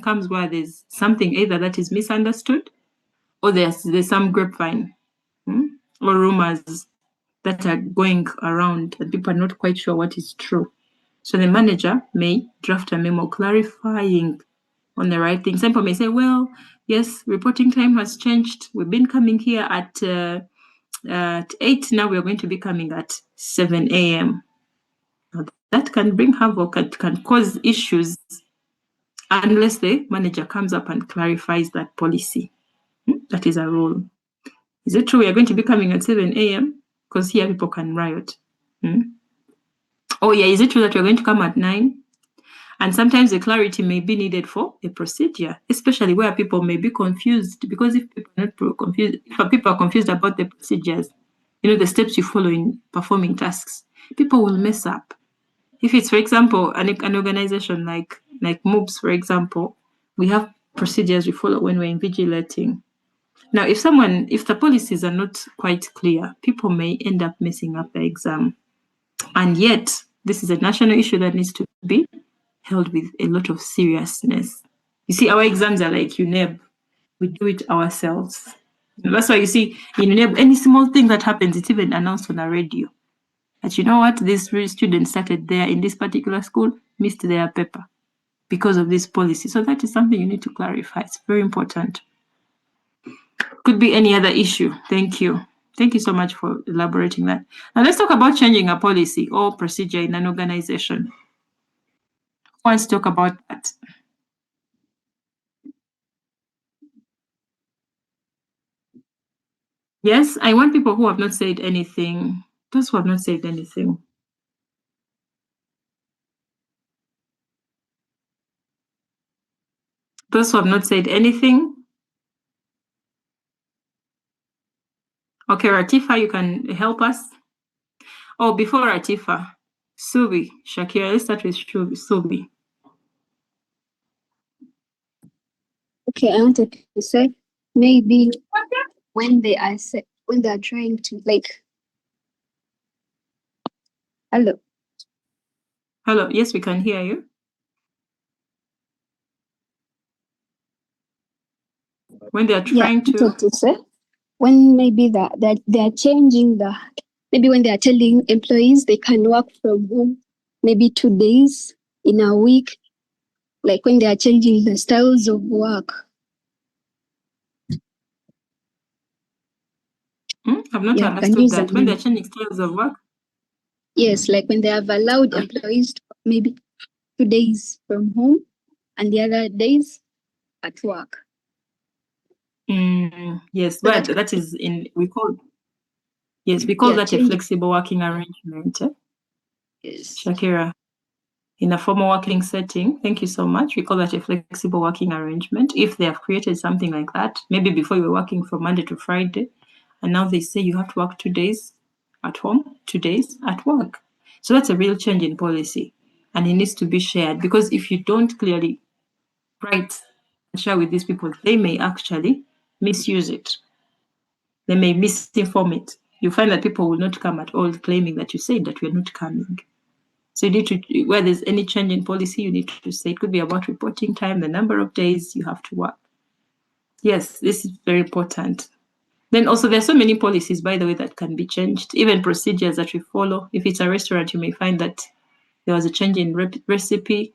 comes where there's something either that is misunderstood or there's some grapevine or rumors that are going around and people are not quite sure what is true. So the manager may draft a memo clarifying on the right thing. Some people may say, well, yes, reporting time has changed. We've been coming here at 8. Now we're going to be coming at 7 a.m. That can bring havoc, it can cause issues unless the manager comes up and clarifies that policy. That is a rule. Is it true we are going to be coming at 7 a.m.? Because here people can riot. Oh yeah, is it true that we're going to come at 9? And sometimes the clarity may be needed for a procedure, especially where people may be confused. Because if people are not confused, if people are confused about the procedures, the steps you follow in performing tasks, people will mess up. If it's, for example, an organization like MOOBS, for example, we have procedures we follow when we're invigilating. Now, if the policies are not quite clear, people may end up messing up the exam. And yet, this is a national issue that needs to be held with a lot of seriousness. You see, our exams are like UNEB. We do it ourselves. That's why you see, in UNEB, any small thing that happens, it's even announced on the radio. But you know what? These students started there in this particular school, missed their paper because of this policy. So that is something you need to clarify. It's very important. Could be any other issue. Thank you. Thank you so much for elaborating that. Now let's talk about changing a policy or procedure in an organization. Who wants to talk about that? Yes, I want people who have not said anything. Those who have not said anything. Those who have not said anything. Okay, Ratifa, you can help us. Oh, before Ratifa, Subi, Shakira, let's start with Subi. Okay, I wanted to say maybe when they are trying to hello. Hello, yes, we can hear you. When they are trying to say, when maybe that they are changing maybe when they are telling employees they can work from home, maybe 2 days in a week, like when they are changing the styles of work. I've not understood that. When they're changing styles of work? Yes, like when they have allowed employees to maybe 2 days from home and the other days at work. Yes, but that is we call that a flexible working arrangement. Yes. Shakira, in a formal working setting, thank you so much. We call that a flexible working arrangement. If they have created something like that, maybe before you were working from Monday to Friday, and now they say you have to work 2 days at home, 2 days at work. So that's a real change in policy, and it needs to be shared, because if you don't clearly write and share with these people, they may actually misuse it. They may misinform it. You find that people will not come at all, claiming that you said that we're not coming. So you need to, where there's any change in policy, you need to say it could be about reporting time, the number of days you have to work. Yes, this is very important. Then also there are so many policies, by the way, that can be changed, even procedures that we follow. If it's a restaurant, you may find that there was a change in recipe,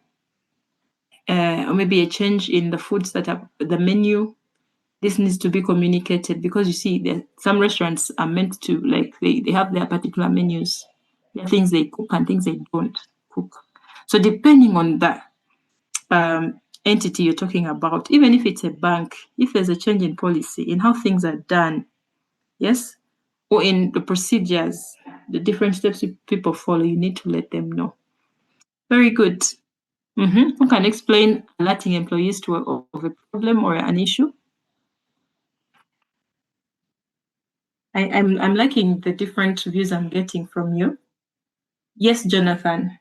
or maybe a change in the foods that are the menu. This needs to be communicated, because you see, some restaurants are meant to, like, they have their particular menus. There are things they cook and things they don't cook. So depending on the entity you're talking about, even if it's a bank, if there's a change in policy in how things are done, yes, or in the procedures, the different steps people follow, you need to let them know. Very good. Who can explain alerting employees of a problem or an issue? I'm liking the different views I'm getting from you. Yes, Jonathan.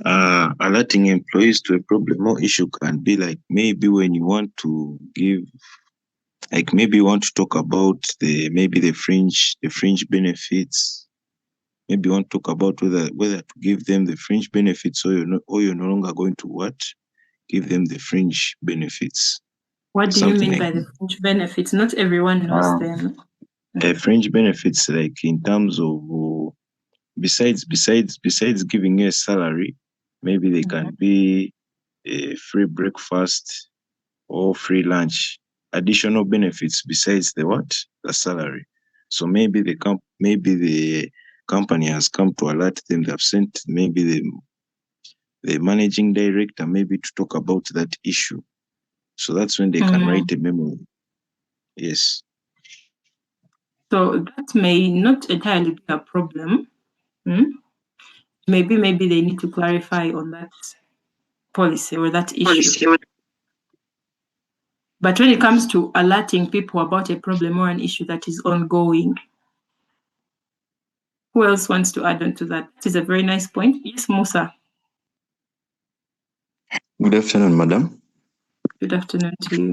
Alerting employees to a problem or issue can be like maybe when you want to give, like maybe you want to talk about the fringe benefits. Maybe you want to talk about whether to give them the fringe benefits, or you're no longer going to give them the fringe benefits. What do you mean by the fringe benefits? Not everyone knows them. Fringe benefits, like in terms of besides giving you a salary, maybe they can be a free breakfast or free lunch, additional benefits besides the salary. So maybe the company has come to alert them. They've sent maybe the managing director maybe to talk about that issue. So that's when they can write a memo. Yes. So that may not entirely be a problem. Maybe they need to clarify on that policy or that issue. But when it comes to alerting people about a problem or an issue that is ongoing, who else wants to add on to that? This is a very nice point. Yes, Musa. Good afternoon, madam. Good afternoon to you.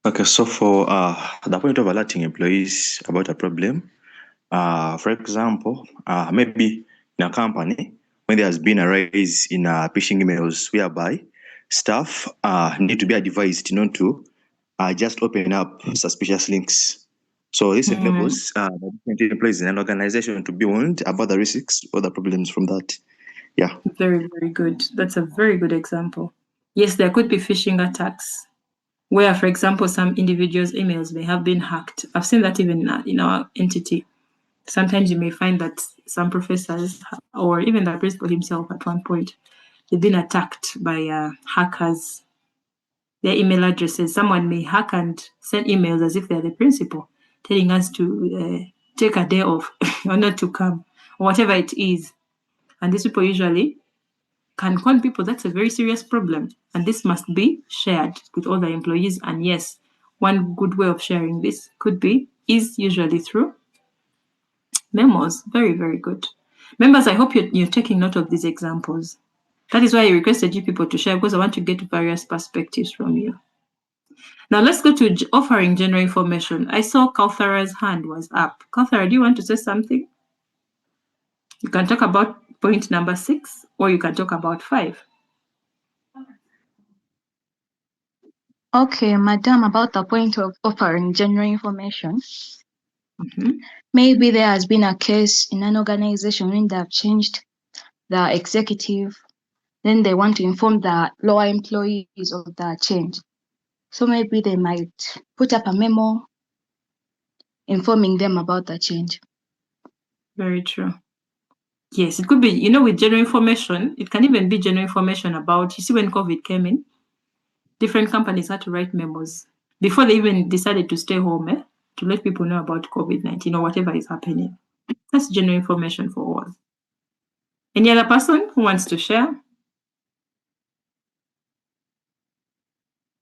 Okay, so for the point of alerting employees about a problem, for example, maybe in a company, when there has been a rise in phishing emails whereby staff need to be advised not to just open up suspicious links. So this enables different employees in an organization to be warned about the risks or the problems from that. Yeah. Very, very good. That's a very good example. Yes, there could be phishing attacks where, for example, some individuals' emails may have been hacked. I've seen that even in our entity. Sometimes you may find that some professors or even the principal himself at one point, they've been attacked by hackers. Their email addresses, someone may hack and send emails as if they're the principal, telling us to take a day off or not to come, or whatever it is. And these people usually can con people. That's a very serious problem. And this must be shared with all the employees. And yes, one good way of sharing this is usually through memos. Very, very good. Members, I hope you're taking note of these examples. That is why I requested you people to share, because I want to get various perspectives from you. Now let's go to offering general information. I saw Kauthara's hand was up. Kauthara, do you want to say something? You can talk about point number 6, or you can talk about 5. Okay, madam, about the point of offering general information. Mm-hmm. Maybe there has been a case in an organization when they have changed the executive, then they want to inform the lower employees of the change. So maybe they might put up a memo informing them about the change. Very true. Yes, it could be, with general information, it can even be general information about, you see, when COVID came in, different companies had to write memos before they even decided to stay home, to let people know about COVID-19 or whatever is happening. That's general information for all. Any other person who wants to share?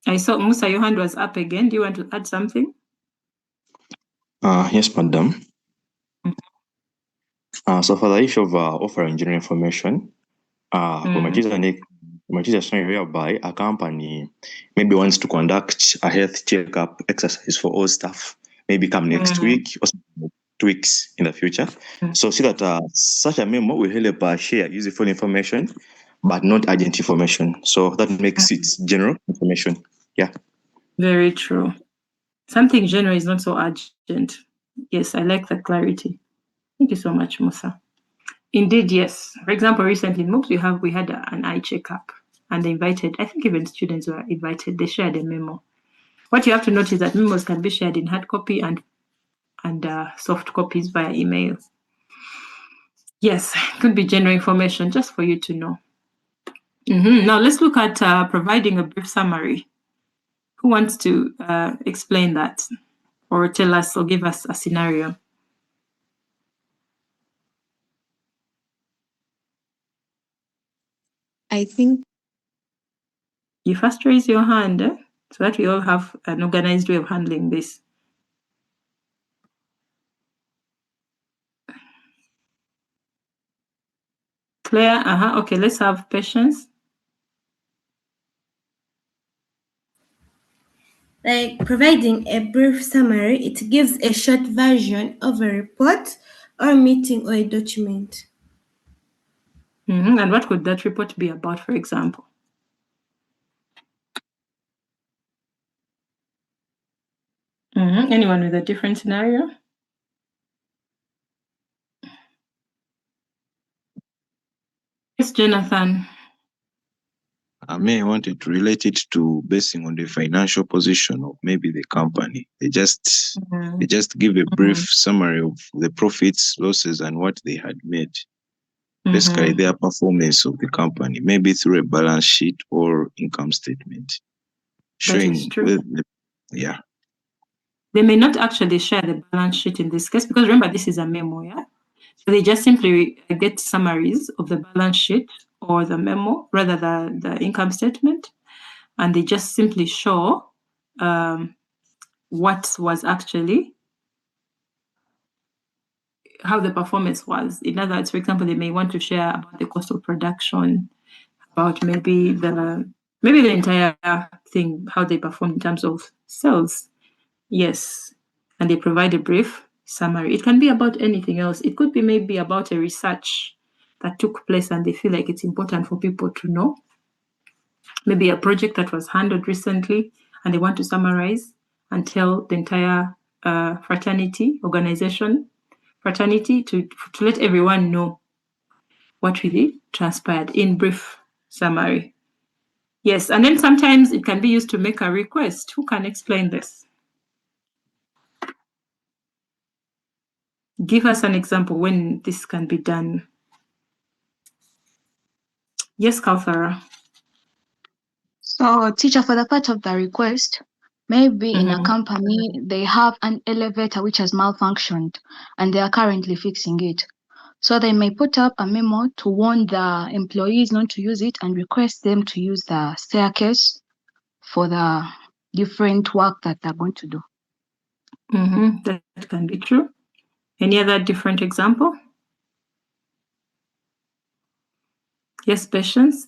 I saw Musa, your hand was up again. Do you want to add something? Yes, madam. So for the issue of offering general information, we might use a scenario whereby a company maybe wants to conduct a health checkup exercise for all staff, maybe come next week or 2 weeks in the future. So see that such a memo will help share useful information, but not urgent information. So that makes it general information. Yeah. Very true. Something general is not so urgent. Yes, I like that clarity. Thank you so much, Musa. Indeed, yes. For example, recently in MOOCs, we had an eye checkup, and they invited, I think even students were invited, they shared a memo. What you have to notice is that memos can be shared in hard copy and soft copies via email. Yes, it could be general information just for you to know. Now let's look at providing a brief summary. Who wants to explain that or tell us or give us a scenario? I think You first raise your hand so that we all have an organized way of handling this. Claire, okay, let's have patience. Like providing a brief summary, it gives a short version of a report or meeting or a document. And what could that report be about, for example? Anyone with a different scenario? Yes, Jonathan. I may wanted to relate it to basing on the financial position of maybe the company. They just give a brief summary of the profits, losses, and what they had made. Basically, their performance of the company, maybe through a balance sheet or income statement, showing That is true. Yeah. They may not actually share the balance sheet in this case because remember, this is a memo, yeah? So they just simply get summaries of the balance sheet or the memo, rather the income statement, and they just simply show what was actually, how the performance was. In other words, for example, they may want to share about the cost of production, about maybe the entire thing, how they perform in terms of sales. Yes. And they provide a brief summary. It can be about anything else. It could be maybe about a research that took place and they feel like it's important for people to know. Maybe a project that was handled recently and they want to summarize and tell the entire fraternity to let everyone know what really transpired in brief summary. Yes, and then sometimes it can be used to make a request. Who can explain this? Give us an example when this can be done. Yes, Kauthara. So, teacher, for the part of the request, maybe in a company they have an elevator which has malfunctioned and they are currently fixing it. So they may put up a memo to warn the employees not to use it and request them to use the staircase for the different work that they're going to do. That can be true. Any other different example? Yes, Patience?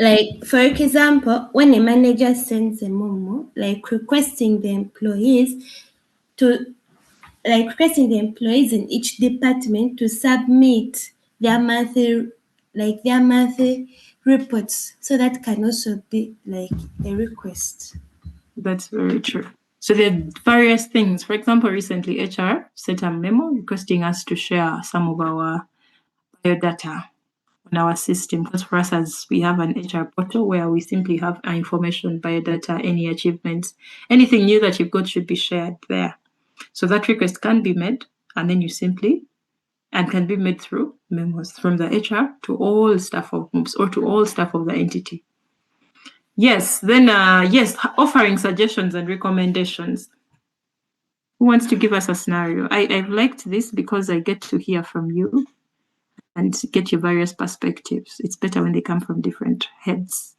Like, for example, when a manager sends a memo, like requesting the employees in each department to submit their monthly reports. So that can also be like a request. That's very true. So there are various things. For example, recently HR sent a memo requesting us to share some of our biodata on our system. Because for us, as we have an HR portal where we simply have our information, biodata, any achievements, anything new that you've got should be shared there. So that request can be made, and then you simply, and can be made through memos from the HR to all staff of MOOPS or to all staff of the entity. Yes, then yes, offering suggestions and recommendations. Who wants to give us a scenario? I've liked this because I get to hear from you and get your various perspectives. It's better when they come from different heads.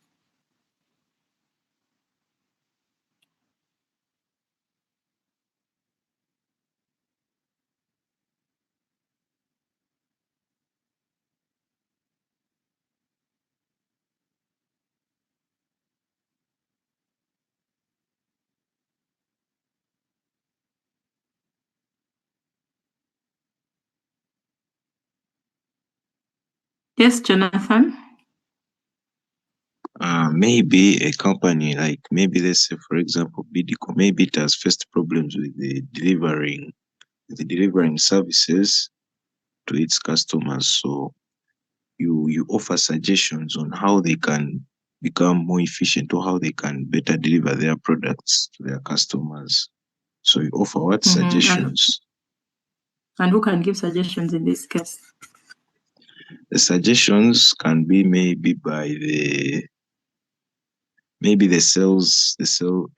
Yes, Jonathan? Maybe a company like maybe let's say for example Bidico, maybe it has faced problems with the delivering services to its customers. So you offer suggestions on how they can become more efficient or how they can better deliver their products to their customers. So you offer what suggestions? And who can give suggestions in this case? The suggestions can be maybe by the sales,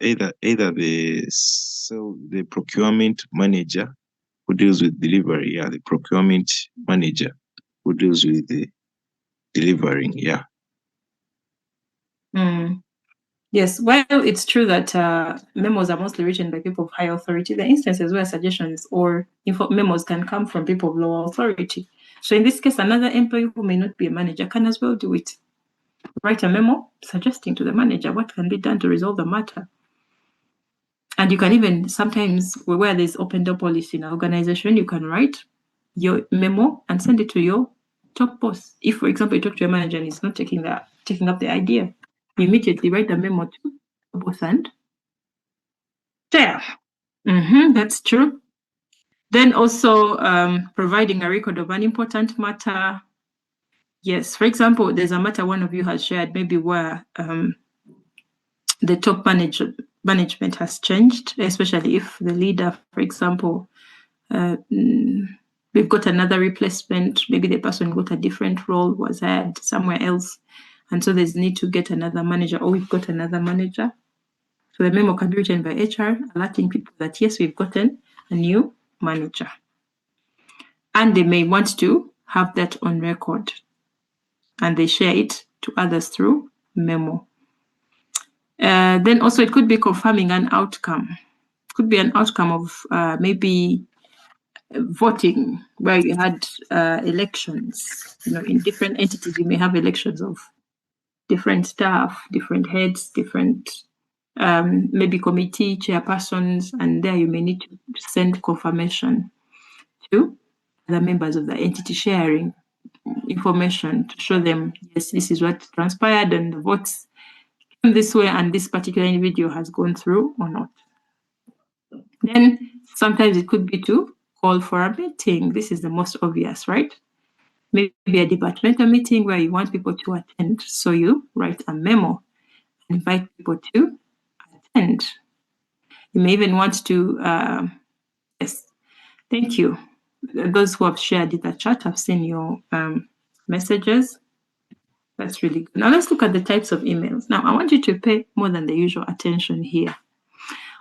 either the procurement manager who deals with delivery, the procurement manager who deals with the delivering, Yes, while it's true that memos are mostly written by people of high authority, there are instances where suggestions or memos can come from people of lower authority. So in this case, another employee who may not be a manager can as well do it. Write a memo suggesting to the manager what can be done to resolve the matter. And you can even sometimes, where there's open door policy in an organization, you can write your memo and send it to your top boss. If, for example, you talk to your manager and he's not taking up the idea, you immediately write the memo to the boss and share. That's true. Then also providing a record of an important matter. Yes, for example, there's a matter one of you has shared, maybe where the top management has changed, especially if the leader, for example, we've got another replacement, maybe the person got a different role, was hired somewhere else, and so there's need to get another manager, or we've got another manager. So the memo can be written by HR, alerting people that yes, we've gotten a new manager. And they may want to have that on record, and they share it to others through memo. Then also it could be confirming an outcome. Could be an outcome of maybe voting, where you had elections. In different entities, you may have elections of different staff, different heads, different maybe committee chairpersons, and there you may need to send confirmation to the members of the entity, sharing information to show them, yes, this is what transpired and the votes came this way and this particular individual has gone through or not. Then sometimes it could be to call for a meeting. This is the most obvious, right? Maybe a departmental meeting where you want people to attend. So you write a memo and invite people to attend. You may even want to, yes, thank you. Those who have shared in the chat, I've seen your messages. That's really good. Now let's look at the types of emails. Now I want you to pay more than the usual attention here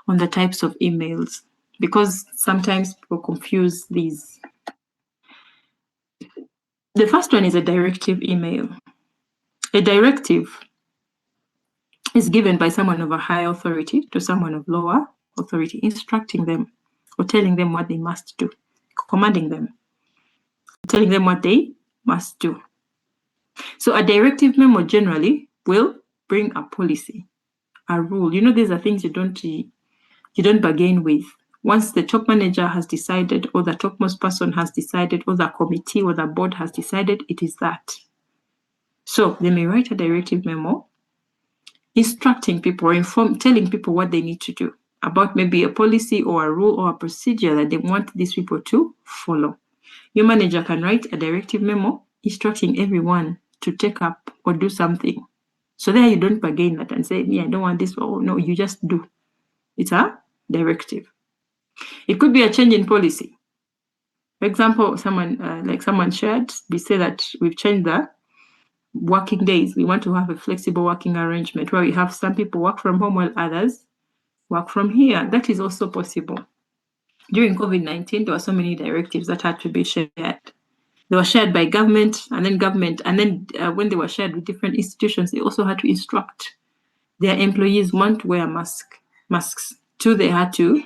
on the types of emails, because sometimes people confuse these. The first one is a directive email. A directive is given by someone of a high authority to someone of lower authority, instructing them or telling them what they must do, commanding them, telling them what they must do. So a directive memo generally will bring a policy, a rule. These are things you don't bargain with. Once the top manager has decided, or the topmost person has decided, or the committee or the board has decided, it is that. So they may write a directive memo instructing people or telling people what they need to do about maybe a policy or a rule or a procedure that they want these people to follow. Your manager can write a directive memo instructing everyone to take up or do something. So there you don't bargain that and say, yeah, I don't want this. Oh, no, you just do. It's a directive. It could be a change in policy. For example, someone shared, we say that we've changed the working days. We want to have a flexible working arrangement where we have some people work from home while others work from here. That is also possible. During COVID-19, there were so many directives that had to be shared. They were shared by government, and then when they were shared with different institutions, they also had to instruct their employees, one, to wear masks. Two, they had to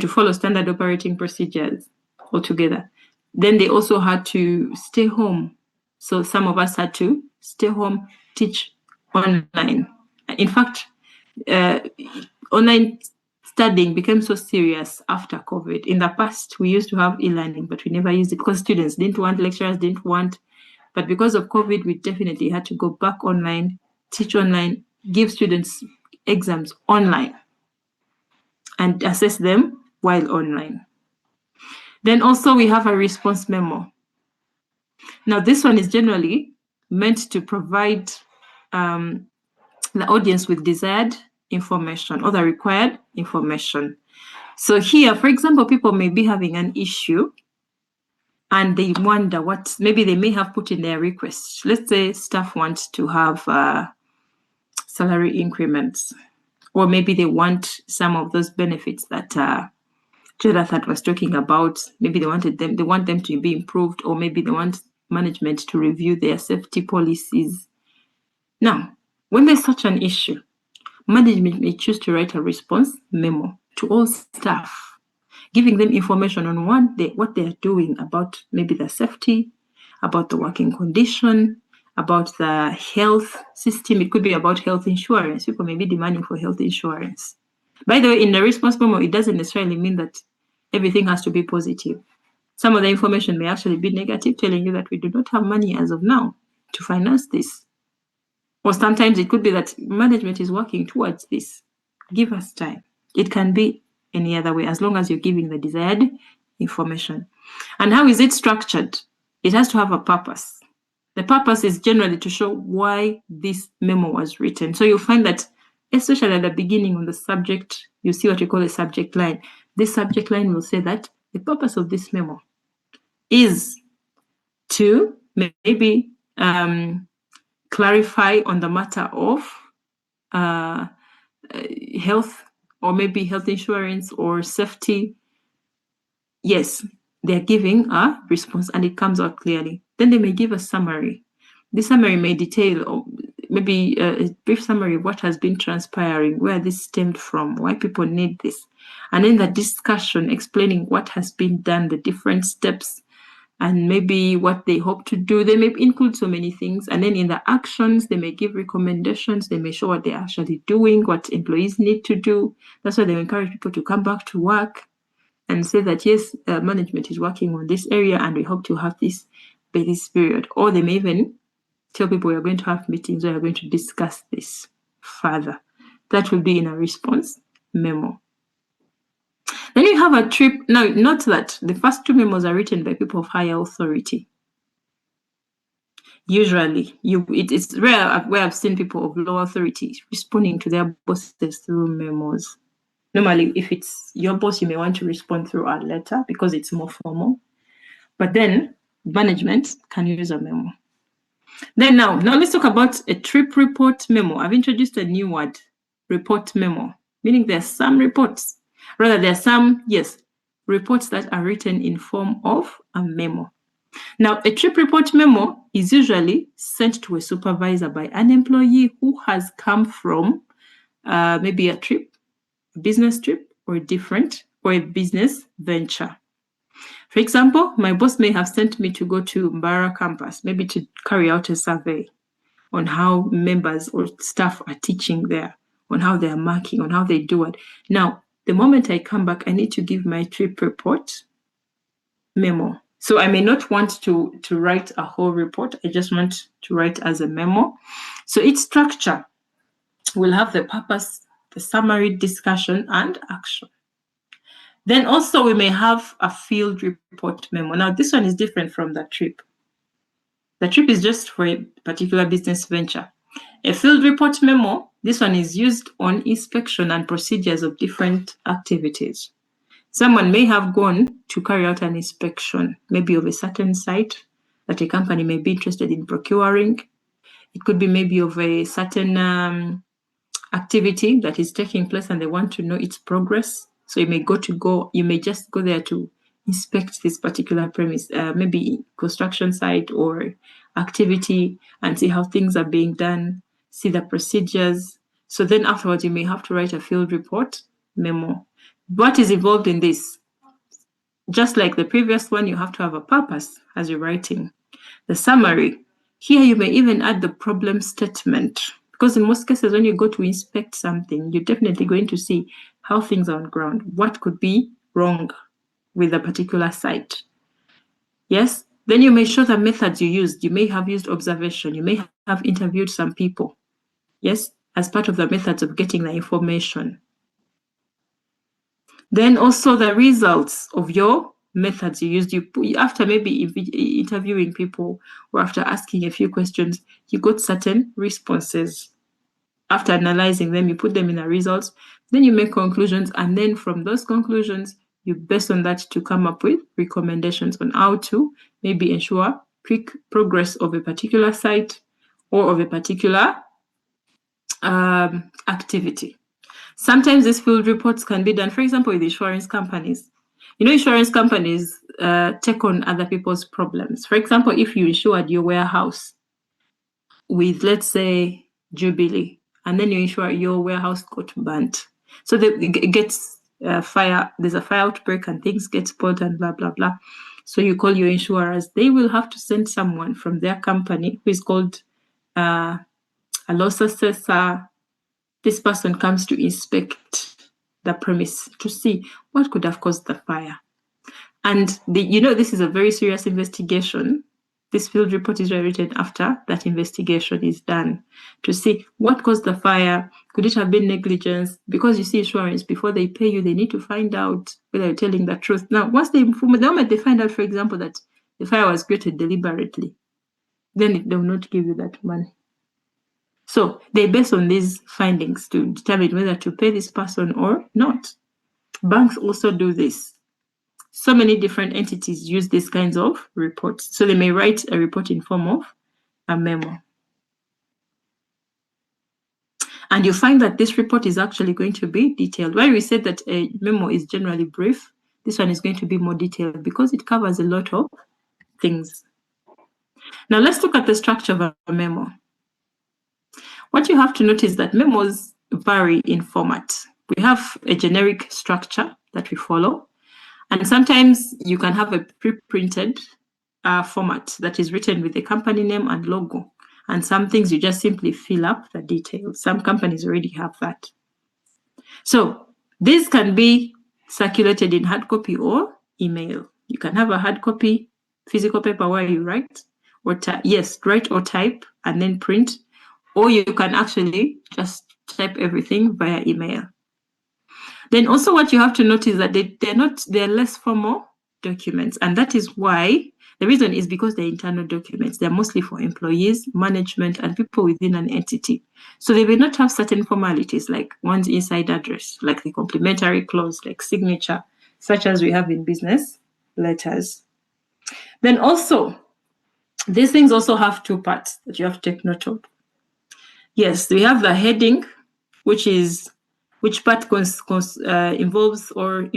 follow standard operating procedures altogether. Then they also had to stay home. So some of us had to stay home, teach online. In fact, online studying became so serious after COVID. In the past, we used to have e-learning, but we never used it because students didn't want, lecturers didn't want. But because of COVID, we definitely had to go back online, teach online, give students exams online, and assess them while online. Then also we have a response memo. Now this one is generally meant to provide the audience with desired information or the required information. So here, for example, people may be having an issue and they wonder what, maybe they may have put in their request. Let's say staff want to have salary increments, or maybe they want some of those benefits that Jonathan was talking about. Maybe they want them to be improved, or maybe they want management to review their safety policies. Now, when there's such an issue, management may choose to write a response memo to all staff, giving them information on what they are doing about maybe the safety, about the working condition, about the health system. It could be about health insurance. People may be demanding for health insurance. By the way, in the response memo, it doesn't necessarily mean that everything has to be positive. Some of the information may actually be negative, telling you that we do not have money as of now to finance this. Or sometimes it could be that management is working towards this. Give us time. It can be any other way, as long as you're giving the desired information. And how is it structured? It has to have a purpose. The purpose is generally to show why this memo was written. So you'll find that, especially at the beginning on the subject, you see what we call a subject line. This subject line will say that the purpose of this memo is to maybe clarify on the matter of health, or maybe health insurance or safety. Yes, they're giving a response and it comes out clearly. Then they may give a summary. This summary may detail, or maybe a brief summary of what has been transpiring, where this stemmed from, why people need this. And then the discussion explaining what has been done, the different steps, and maybe what they hope to do. They may include so many things. And then in the actions, they may give recommendations. They may show what they're actually doing, what employees need to do. That's why they encourage people to come back to work and say that, yes, management is working on this area and we hope to have this by this period. Or they may even tell people we are going to have meetings where we are going to discuss this further. That will be in a response memo. Then you have a trip. Now, note that the first two memos are written by people of higher authority. Usually, it's rare where I've seen people of lower authority responding to their bosses through memos. Normally, if it's your boss, you may want to respond through a letter because it's more formal. But then management can use a memo. Then now let's talk about a trip report memo. I've introduced a new word, report memo, meaning there are some reports. Rather, there are some, reports that are written in form of a memo. Now, a trip report memo is usually sent to a supervisor by an employee who has come from maybe a trip, a business trip, or a business venture. For example, my boss may have sent me to go to Mbara campus, maybe to carry out a survey on how members or staff are teaching there, on how they are marking, on how they do it. Now, the moment I come back, I need to give my trip report memo So I may not want to write a whole report. I just want to write as a memo. So its structure will have the purpose, the summary, discussion, and action. Then also we may have a field report memo. Now this one is different from the trip. The trip is just for a particular business venture. A field report memo, this one is used on inspection and procedures of different activities. Someone may have gone to carry out an inspection, maybe of a certain site that a company may be interested in procuring. It could be maybe of a certain activity that is taking place and they want to know its progress. So you may just go there to inspect this particular premise, maybe construction site or activity, and see how things are being done, see the procedures. So then afterwards, you may have to write a field report memo. What is involved in this? Just like the previous one, you have to have a purpose as you're writing. The summary. Here you may even add the problem statement, because in most cases when you go to inspect something, you're definitely going to see how things are on ground, what could be wrong with a particular site. Yes, then you may show the methods you used. You may have used observation. You may have interviewed some people, yes, as part of the methods of getting the information. Then also the results of your methods you used. After maybe interviewing people or after asking a few questions, you got certain responses. After analyzing them, you put them in the results, then you make conclusions, and then from those conclusions, you base on that to come up with recommendations on how to maybe ensure quick progress of a particular site or of a particular activity. Sometimes these field reports can be done, for example, with insurance companies. You know, insurance companies take on other people's problems. For example, if you insured your warehouse with, let's say, Jubilee, and then you insure your warehouse got burnt. So it gets fire, there's a fire outbreak and things get spoiled and blah, blah, blah. So you call your insurers. They will have to send someone from their company who is called a loss assessor. This person comes to inspect the premise to see what could have caused the fire. And this is a very serious investigation. This field report is written after that investigation is done to see what caused the fire. Could it have been negligence? Because you see, insurance, before they pay you, they need to find out whether you're telling the truth. Now, the moment they find out, for example, that the fire was created deliberately, then they will not give you that money. So they base on these findings to determine whether to pay this person or not. Banks also do this. So many different entities use these kinds of reports. So they may write a report in form of a memo. And you find that this report is actually going to be detailed. While we said that a memo is generally brief, this one is going to be more detailed because it covers a lot of things. Now let's look at the structure of a memo. What you have to notice is that memos vary in format. We have a generic structure that we follow, and sometimes you can have a pre-printed format that is written with the company name and logo, and some things you just simply fill up the details. Some companies already have that. So this can be circulated in hard copy or email. You can have a hard copy, physical paper where you write, or write or type and then print, or you can actually just type everything via email. Then also what you have to notice is that they're less formal documents. And that is why, the reason is because they're internal documents. They're mostly for employees, management, and people within an entity. So they will not have certain formalities like one's inside address, like the complementary clause, like signature, such as we have in business letters. Then also, these things also have two parts that you have to take note of. Yes, we have the heading, which part involves or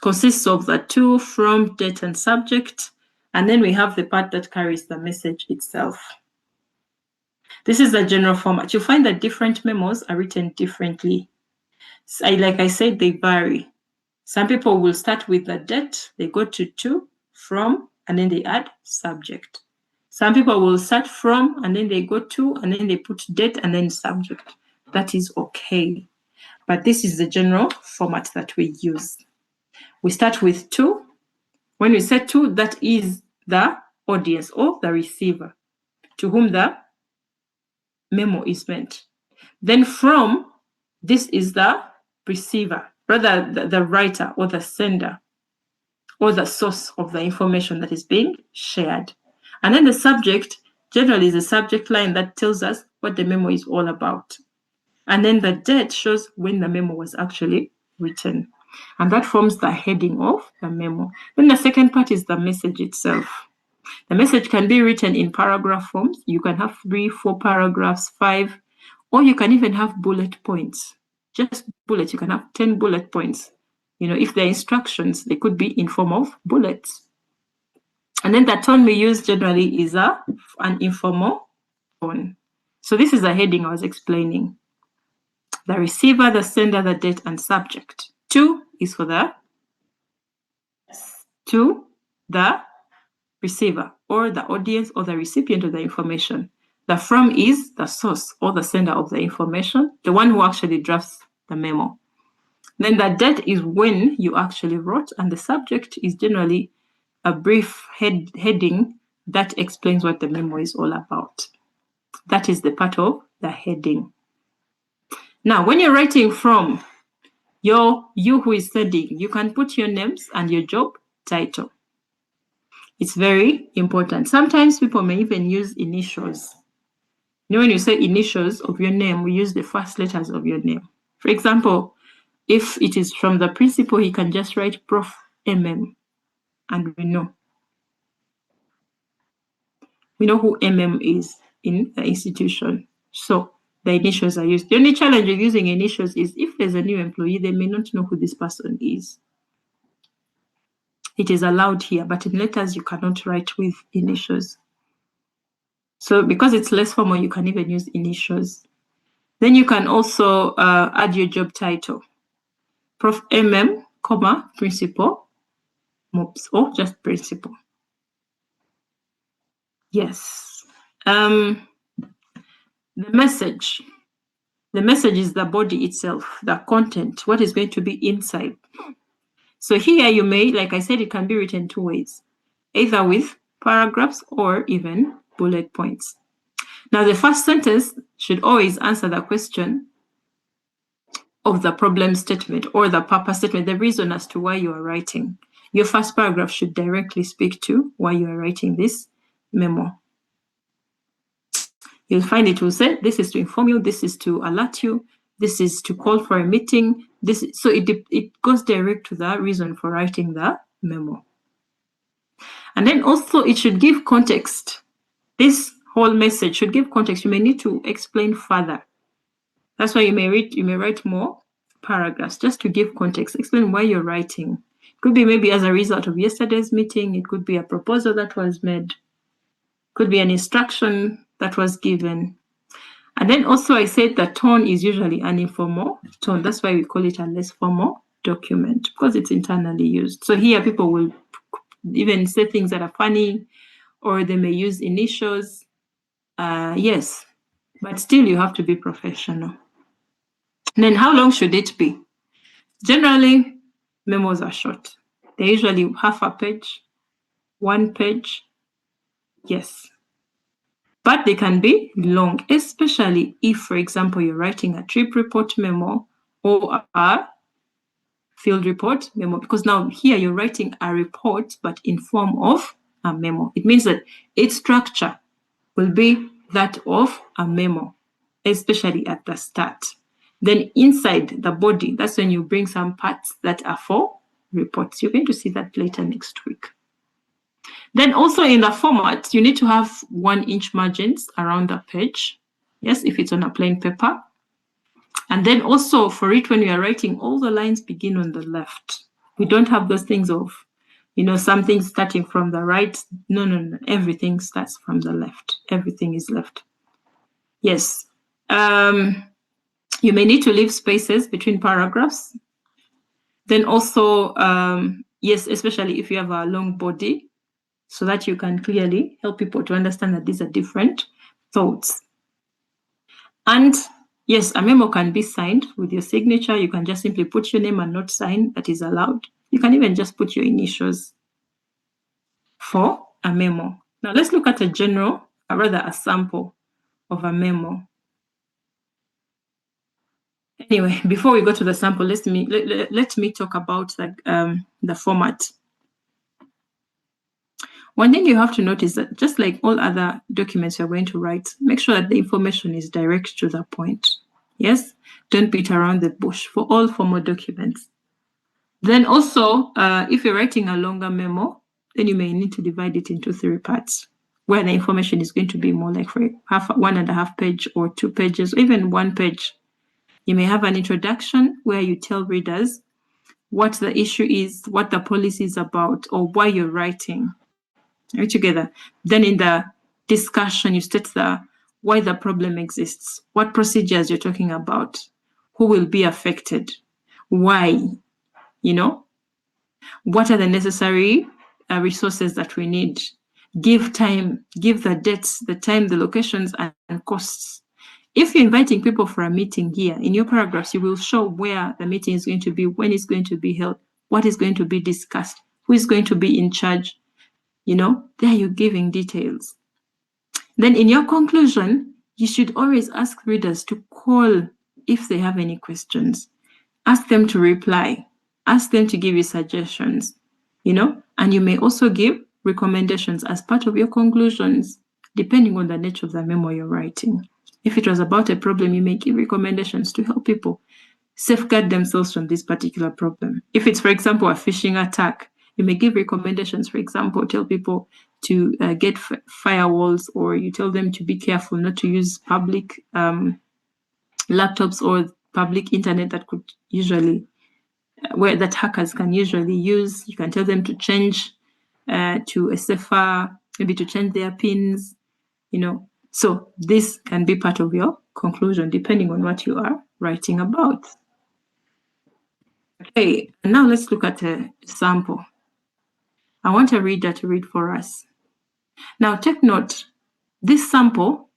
consists of the to, from, date, and subject. And then we have the part that carries the message itself. This is the general format. You'll find that different memos are written differently. Like I said, they vary. Some people will start with the date, they go to, from, and then they add subject. Some people will start from, and then they go to, and then they put date and then subject. That is okay. But this is the general format that we use. We start with to, When we say to, that is the audience or the receiver to whom the memo is meant. Then from, this is the receiver, rather the writer or the sender or the source of the information that is being shared. And then the subject generally is a subject line that tells us what the memo is all about. And then the date shows when the memo was actually written. And that forms the heading of the memo. Then the second part is the message itself. The message can be written in paragraph forms. You can have 3, 4 paragraphs, 5, or you can even have bullet points. Just bullets, you can have 10 bullet points. You know, if they're instructions, they could be in form of bullets. And then the tone we use generally is an informal tone. So this is the heading I was explaining. The receiver, the sender, the date, and subject. To is for the receiver or the audience or the recipient of the information. The from is the source or the sender of the information, the one who actually drafts the memo. Then the date is when you actually wrote, and the subject is generally a brief heading that explains what the memo is all about. That is the part of the heading. Now, when you're writing from, you who is sending, you can put your names and your job title. It's very important. Sometimes people may even use initials. You know, when you say initials of your name, we use the first letters of your name. For example, if it is from the principal, he can just write Prof. MM, and we know who MM is in the institution. So the initials are used. The only challenge of using initials is if there's a new employee, they may not know who this person is. It is allowed here, but in letters, you cannot write with initials. So because it's less formal, you can even use initials. Then you can also add your job title. Prof. MM, comma, principal, MOPS, or just principal. Yes. The message. The message is the body itself, the content, what is going to be inside. So here you may, like I said, it can be written 2 ways, either with paragraphs or even bullet points. Now, the first sentence should always answer the question of the problem statement or the purpose statement, the reason as to why you are writing. Your first paragraph should directly speak to why you are writing this memo. You'll find it will say, this is to inform you, this is to alert you, this is to call for a meeting. So it goes direct to the reason for writing the memo. And then also it should give context. This whole message should give context. You may need to explain further. That's why you may write more paragraphs just to give context, explain why you're writing. It could be maybe as a result of yesterday's meeting. It could be a proposal that was made. It could be an instruction that was given. And then also I said the tone is usually an informal tone. That's why we call it a less formal document, because it's internally used. So here people will even say things that are funny, or they may use initials. Yes, but still you have to be professional. And then how long should it be? Generally, memos are short. They're usually half a page, 1 page. Yes. But they can be long, especially if, for example, you're writing a trip report memo or a field report memo, because now here you're writing a report, but in form of a memo. It means that its structure will be that of a memo, especially at the start. Then inside the body, that's when you bring some parts that are for reports. You're going to see that later next week. Then also in the format, you need to have 1-inch margins around the page. Yes, if it's on a plain paper. And then also for it, when we are writing, all the lines begin on the left. We don't have those things of, some things starting from the right. No. Everything starts from the left. Everything is left. Yes. You may need to leave spaces between paragraphs. Then also, yes, especially if you have a long body, so that you can clearly help people to understand that these are different thoughts. And yes, a memo can be signed with your signature. You can just simply put your name and not sign. That is allowed. You can even just put your initials. for a memo. Now let's look at a sample of a memo. Anyway, before we go to the sample, let me talk about the format. One thing you have to notice that just like all other documents you're going to write, make sure that the information is direct to the point. Yes, don't beat around the bush for all formal documents. Then also, if you're writing a longer memo, then you may need to divide it into 3 parts, where the information is going to be more like for 1.5 page or 2 pages, or even 1 page. You may have an introduction where you tell readers what the issue is, what the policy is about, or why you're writing. Are we together? Then in the discussion, you state why the problem exists, what procedures you're talking about, who will be affected, why, what are the necessary resources that we need, give time, give the dates, the time, the locations, and costs. If you're inviting people for a meeting here, in your paragraphs, you will show where the meeting is going to be, when it's going to be held, what is going to be discussed, who is going to be in charge. There you're giving details. Then in your conclusion, you should always ask readers to call if they have any questions. Ask them to reply. Ask them to give you suggestions, and you may also give recommendations as part of your conclusions, depending on the nature of the memo you're writing. If it was about a problem, you may give recommendations to help people safeguard themselves from this particular problem. If it's, for example, a phishing attack, you may give recommendations, for example, tell people to get firewalls, or you tell them to be careful not to use public laptops or public internet that could usually, where that hackers can usually use. You can tell them to change to a safer, maybe to change their pins, So this can be part of your conclusion, depending on what you are writing about. Okay, and now let's look at a sample. I want a reader to read for us. Now take note, this sample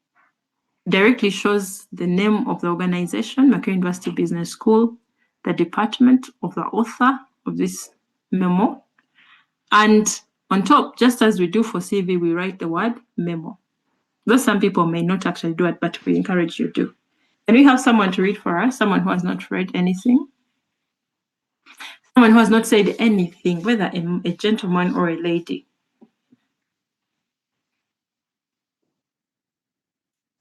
directly shows the name of the organization, Macquarie University Business School, the department of the author of this memo, and on top, just as we do for CV, we write the word memo. Though some people may not actually do it, but we encourage you to. Can we have someone to read for us? Someone who has not read anything? Someone who has not said anything, whether a gentleman or a lady.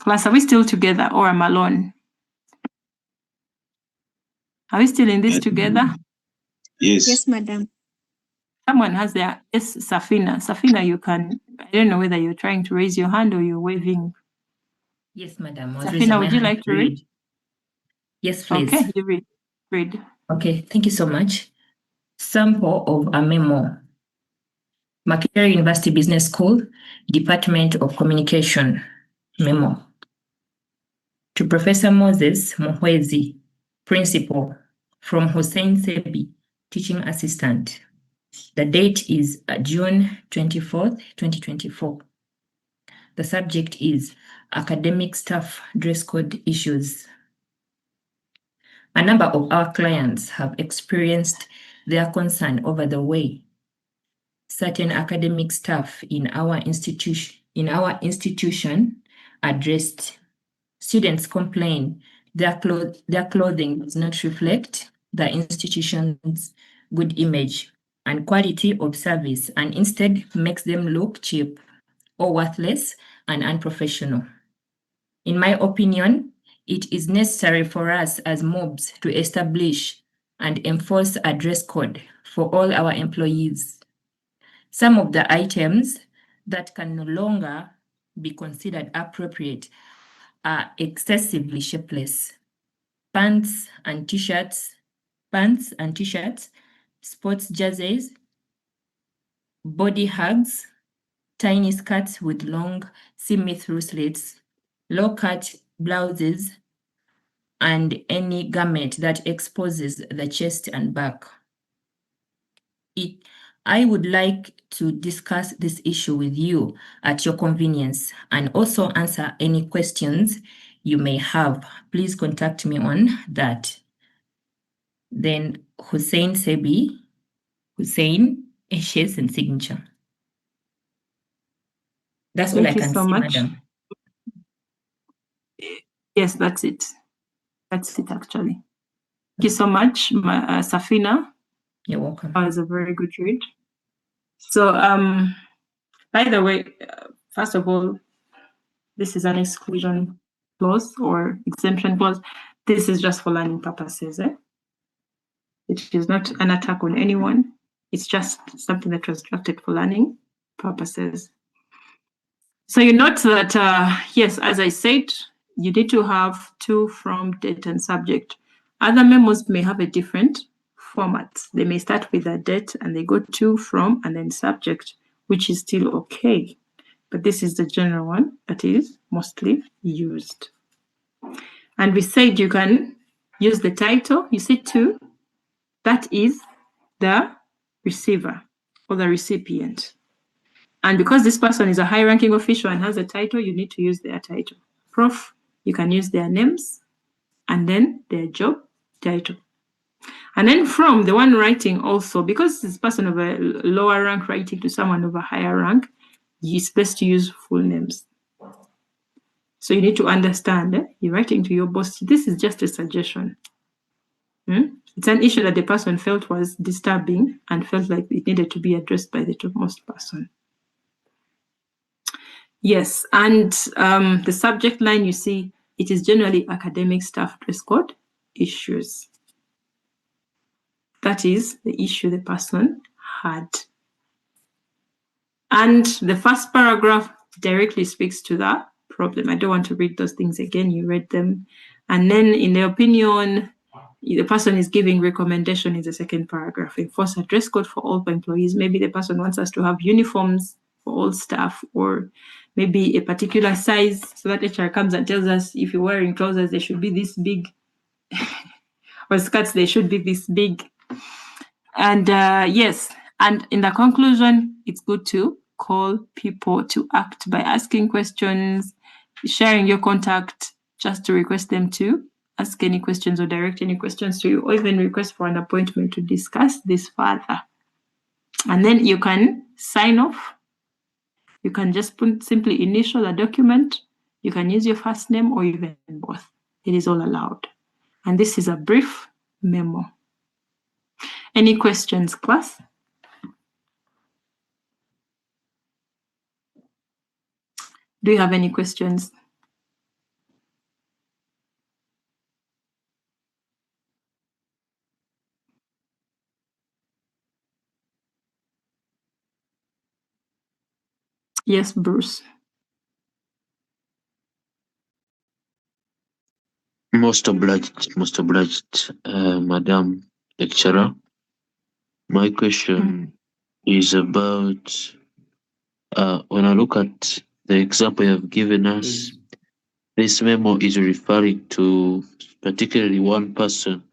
Class, are we still together or am I alone? Are we still in this together? Yes. Yes, madam. Someone has their, yes, Safina. Safina, you can, I don't know whether you're trying to raise your hand or you're waving. Yes, madam. Safina, would you like to read? Yes, please. Okay, you read. Read. Okay, thank you so much. Sample of a memo. Macquarie University Business School, Department of Communication, memo. To Professor Moses Mohwezi, Principal, from Hussein Sebi, Teaching Assistant. The date is June 24th, 2024. The subject is academic staff dress code issues. A number of our clients have experienced their concern over the way certain academic staff in our institution are dressed. Students complain their clothing does not reflect the institution's good image and quality of service, and instead makes them look cheap or worthless and unprofessional. In my opinion, it is necessary for us as MOBs to establish and enforce a dress code for all our employees. Some of the items that can no longer be considered appropriate are excessively shapeless. Pants and t-shirts, sports jerseys, body hugs, tiny skirts with long see-through slits, low-cut blouses, and any garment that exposes the chest and back. I would like to discuss this issue with you at your convenience and also answer any questions you may have. Please contact me on that. Then Hussein Sebi, Hussein, Ashes and signature. That's all I Thank you can so see, much. madam. Yes, that's it. That's it, actually. Thank you so much, Safina. You're welcome. That was a very good read. So, by the way, first of all, this is an exclusion clause or exemption clause. This is just for learning purposes. It is not an attack on anyone. It's just something that was drafted for learning purposes. So you note that, yes, as I said, you need to have to, from, date, and subject. Other memos may have a different format. They may start with a date and they go to, from, and then subject, which is still okay. But this is the general one that is mostly used. And we said you can use the title. You see to, that is the receiver or the recipient. And because this person is a high-ranking official and has a title, you need to use their title. Prof, you can use their names and then their job title. And then from, the one writing also, because this person of a lower rank writing to someone of a higher rank, it's best to use full names. So you need to understand, you're writing to your boss. This is just a suggestion. It's an issue that the person felt was disturbing and felt like it needed to be addressed by the topmost person. Yes, and the subject line, you see, it is generally academic staff dress code issues. That is the issue the person had. And the first paragraph directly speaks to that problem. I don't want to read those things again, you read them. And then in the opinion, the person is giving recommendation in the second paragraph. Enforce a dress code for all employees. Maybe the person wants us to have uniforms for all staff, or maybe a particular size, so that HR comes and tells us if you're wearing trousers, they should be this big, or skirts, they should be this big. And yes, and in the conclusion, it's good to call people to act by asking questions, sharing your contact, just to request them to ask any questions or direct any questions to you, or even request for an appointment to discuss this further. And then you can sign off. You can just simply initial a document. You can use your first name or even both. It is all allowed. And this is a brief memo. Any questions, class? Do you have any questions? Yes, Bruce. Most obliged, Madam Lecturer. My question is about when I look at the example you have given us, this memo is referring to particularly one person.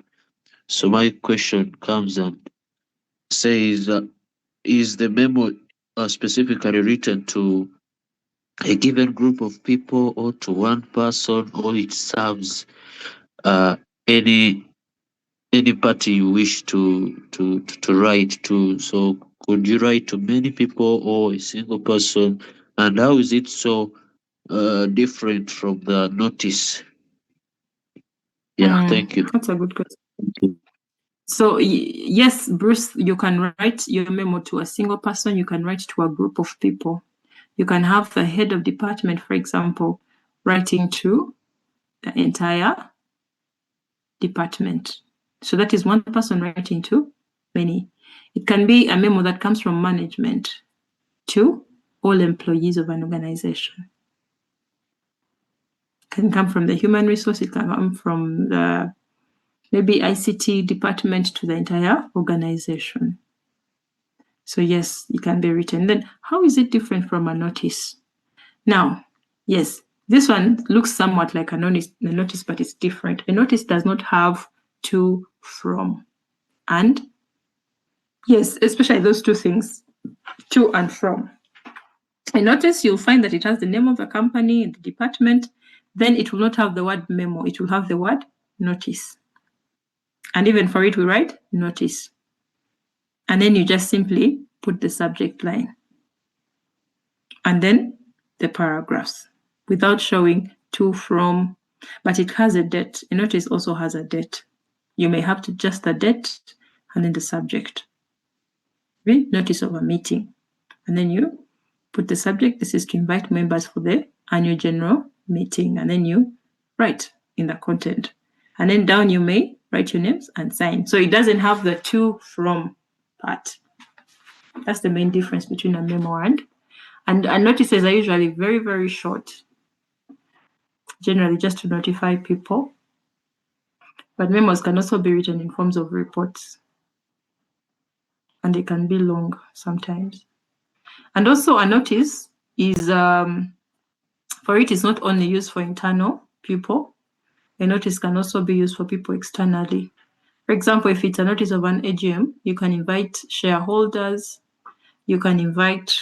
So my question comes and says, is the memo specifically written to a given group of people or to one person, or it serves any party you wish to write to? So could you write to many people or a single person? And how is it so different from the notice? Yeah, thank you. That's a good question. So yes, Bruce, you can write your memo to a single person. You can write to a group of people. You can have the head of department, for example, writing to the entire department. So that is one person writing to many. It can be a memo that comes from management to all employees of an organization. It can come from the human resource. It can come from the maybe ICT department to the entire organization. So yes, it can be written. Then how is it different from a notice? Now, yes, this one looks somewhat like a notice, but it's different. A notice does not have to, from, and. Yes, especially those two things, to and from. A notice, you'll find that it has the name of the company and the department. Then it will not have the word memo. It will have the word notice. And even for it, we write notice. And then you just simply put the subject line. And then the paragraphs without showing to, from, but it has a date. A notice also has a date. You may have to just the date and then the subject. Read notice of a meeting. And then you put the subject. This is to invite members for the annual general meeting. And then you write in the content. And then down you may write your names and sign. So it doesn't have the to, from part. That's the main difference between a memo and notices are usually very, very short. Generally just to notify people. But memos can also be written in forms of reports. And they can be long sometimes. And also a notice is, for it is not only used for internal people, a notice can also be used for people externally. For example, if it's a notice of an AGM, you can invite shareholders, you can invite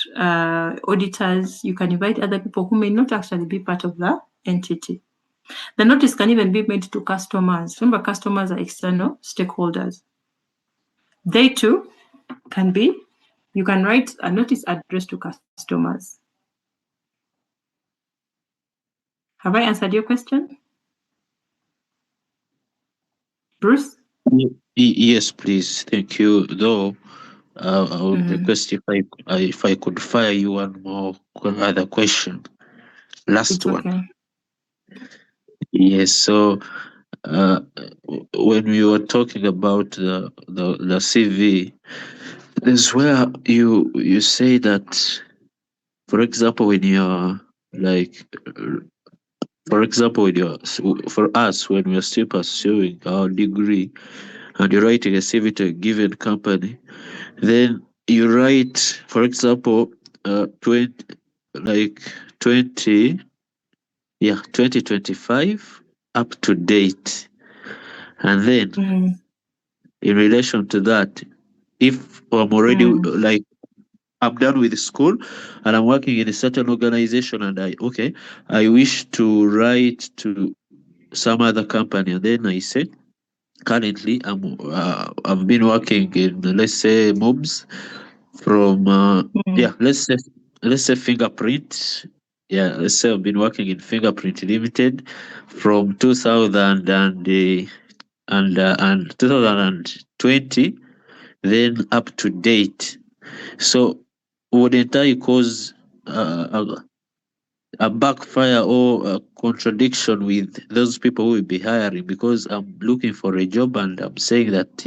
auditors, you can invite other people who may not actually be part of the entity. The notice can even be made to customers. Remember, customers are external stakeholders. They too can be, you can write a notice addressed to customers. Have I answered your question? Bruce? Yes, please. Thank you. Though I would request if I could fire you one more other question. Last It's one. okay. Yes. So when we were talking about the CV, there's where you say that, for example, when you're like, for example, when you're, for us, when we're still pursuing our degree and you're writing a CV to a given company, then you write, for example, 2025 up to date. And then in relation to that, if I'm already like, I'm done with school and I'm working in a certain organization and I wish to write to some other company, and then I said, currently I've been working in, let's say, MOBS from let's say Fingerprint. Yeah, let's say I've been working in Fingerprint Limited from 2020, then up to date. So wouldn't I cause a backfire or a contradiction with those people who will be hiring, because I'm looking for a job and I'm saying that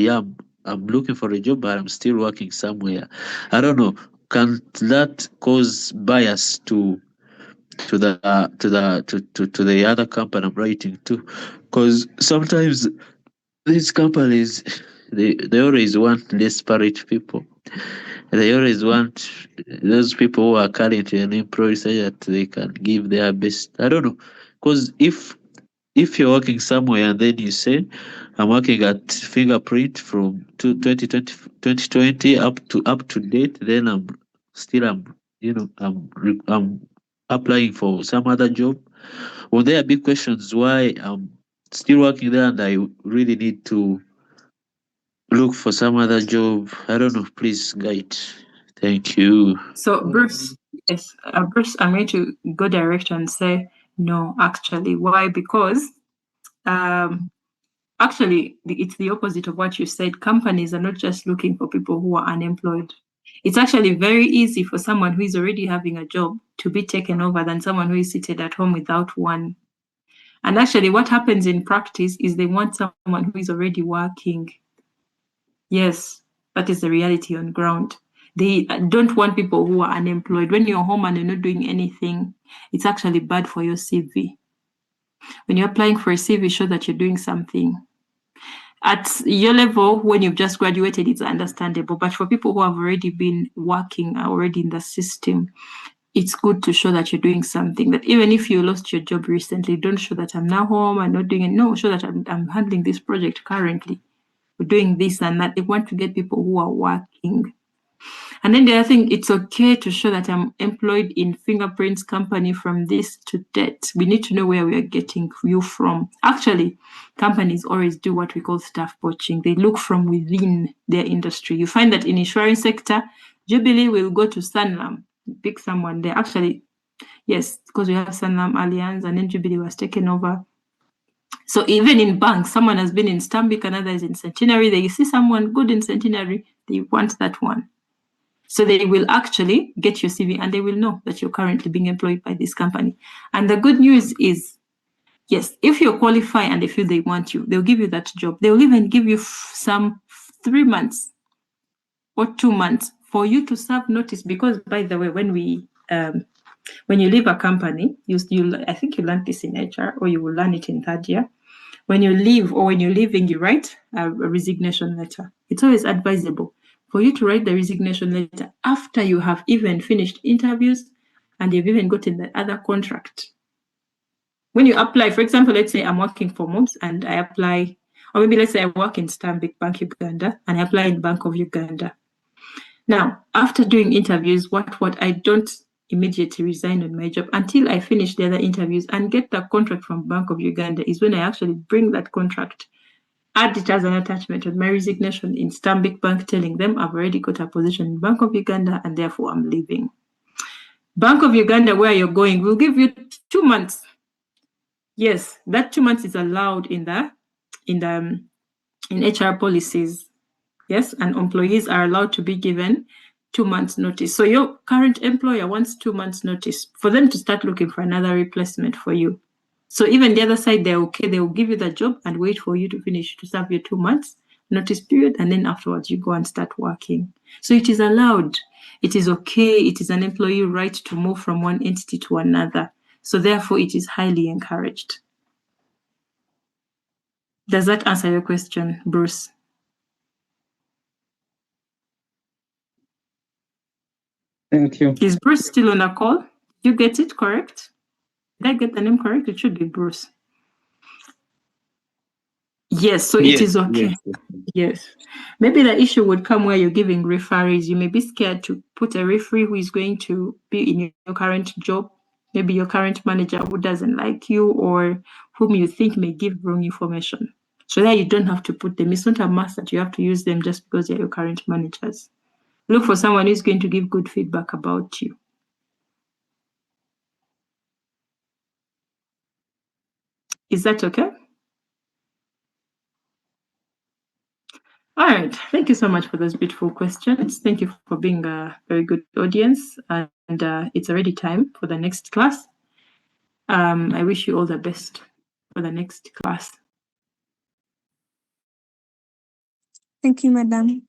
I'm looking for a job but I'm still working somewhere. I don't know. Can that cause bias to the other company I'm writing to? Because sometimes these companies they always want desperate people. They always want those people who are currently unemployed so that they can give their best. I don't know. Because if you're working somewhere and then you say, I'm working at Fingerprint from 2020 up to date, then I'm applying for some other job. Will there be questions why I'm still working there and I really need to look for some other job? I don't know. Please guide. Thank you. So Bruce, yes, Bruce, I'm going to go direct and say no, actually. Why? Because actually it's the opposite of what you said. Companies are not just looking for people who are unemployed. It's actually very easy for someone who is already having a job to be taken over than someone who is seated at home without one. And actually what happens in practice is they want someone who is already working. Yes, that is the reality on ground. They don't want people who are unemployed. When you're home and you're not doing anything, it's actually bad for your CV. When you're applying for a CV, show that you're doing something. At your level, when you've just graduated, it's understandable. But for people who have already been working, already in the system, it's good to show that you're doing something. That even if you lost your job recently, don't show that I'm now home and not doing it. No, show that I'm handling this project currently. We're doing this and that. They want to get people who are working. And then the other thing, it's okay to show that I'm employed in Fingerprint's company from this to that. We need to know where we are getting you from. Actually, companies always do what we call staff poaching. They look from within their industry. You find that in insurance sector, Jubilee will go to Sanlam, pick someone there. Actually, Yes, because we have Sanlam Alliance and then Jubilee was taken over. So even in banks, someone has been in Stanbic, another is in Centenary. They see someone good in Centenary, they want that one. So they will actually get your CV and they will know that you're currently being employed by this company. And the good news is, yes, if you qualify and they feel they want you, they'll give you that job. They will even give you some 3 months or 2 months for you to serve notice. Because, by the way, when you leave a company, I think you learned this in HR or you will learn it in third year. When you leave or when you're leaving, you write a resignation letter. It's always advisable for you to write the resignation letter after you have even finished interviews and you've even gotten the other contract. When you apply, for example, let's say I'm working for MOBS and I apply, or maybe let's say I work in Stanbic Bank Uganda and I apply in Bank of Uganda. Now, after doing interviews, what I don't immediately resign on my job until I finish the other interviews and get the contract from Bank of Uganda is when I actually bring that contract, add it as an attachment on my resignation in Stanbic Bank, telling them I've already got a position in Bank of Uganda and therefore I'm leaving. Bank of Uganda, where you're going, will give you 2 months. Yes, that 2 months is allowed in HR policies. Yes, and employees are allowed to be given 2 months notice. So your current employer wants 2 months notice for them to start looking for another replacement for you. So even the other side, they're okay. They will give you the job and wait for you to finish to serve your 2 months notice period. And then afterwards you go and start working. So it is allowed. It is okay. It is an employee right to move from one entity to another. So therefore it is highly encouraged. Does that answer your question, Bruce? Thank you. Is Bruce still on a call? Did you get it correct? Did I get the name correct? It should be Bruce. Yes, so it is okay. Yes. Maybe the issue would come where you're giving referees. You may be scared to put a referee who is going to be in your current job, maybe your current manager who doesn't like you or whom you think may give wrong information. So that you don't have to put them. It's not a must that you have to use them just because they're your current managers. Look for someone who's going to give good feedback about you. Is that okay? All right. Thank you so much for those beautiful questions. Thank you for being a very good audience. And it's already time for the next class. I wish you all the best for the next class. Thank you, Madam.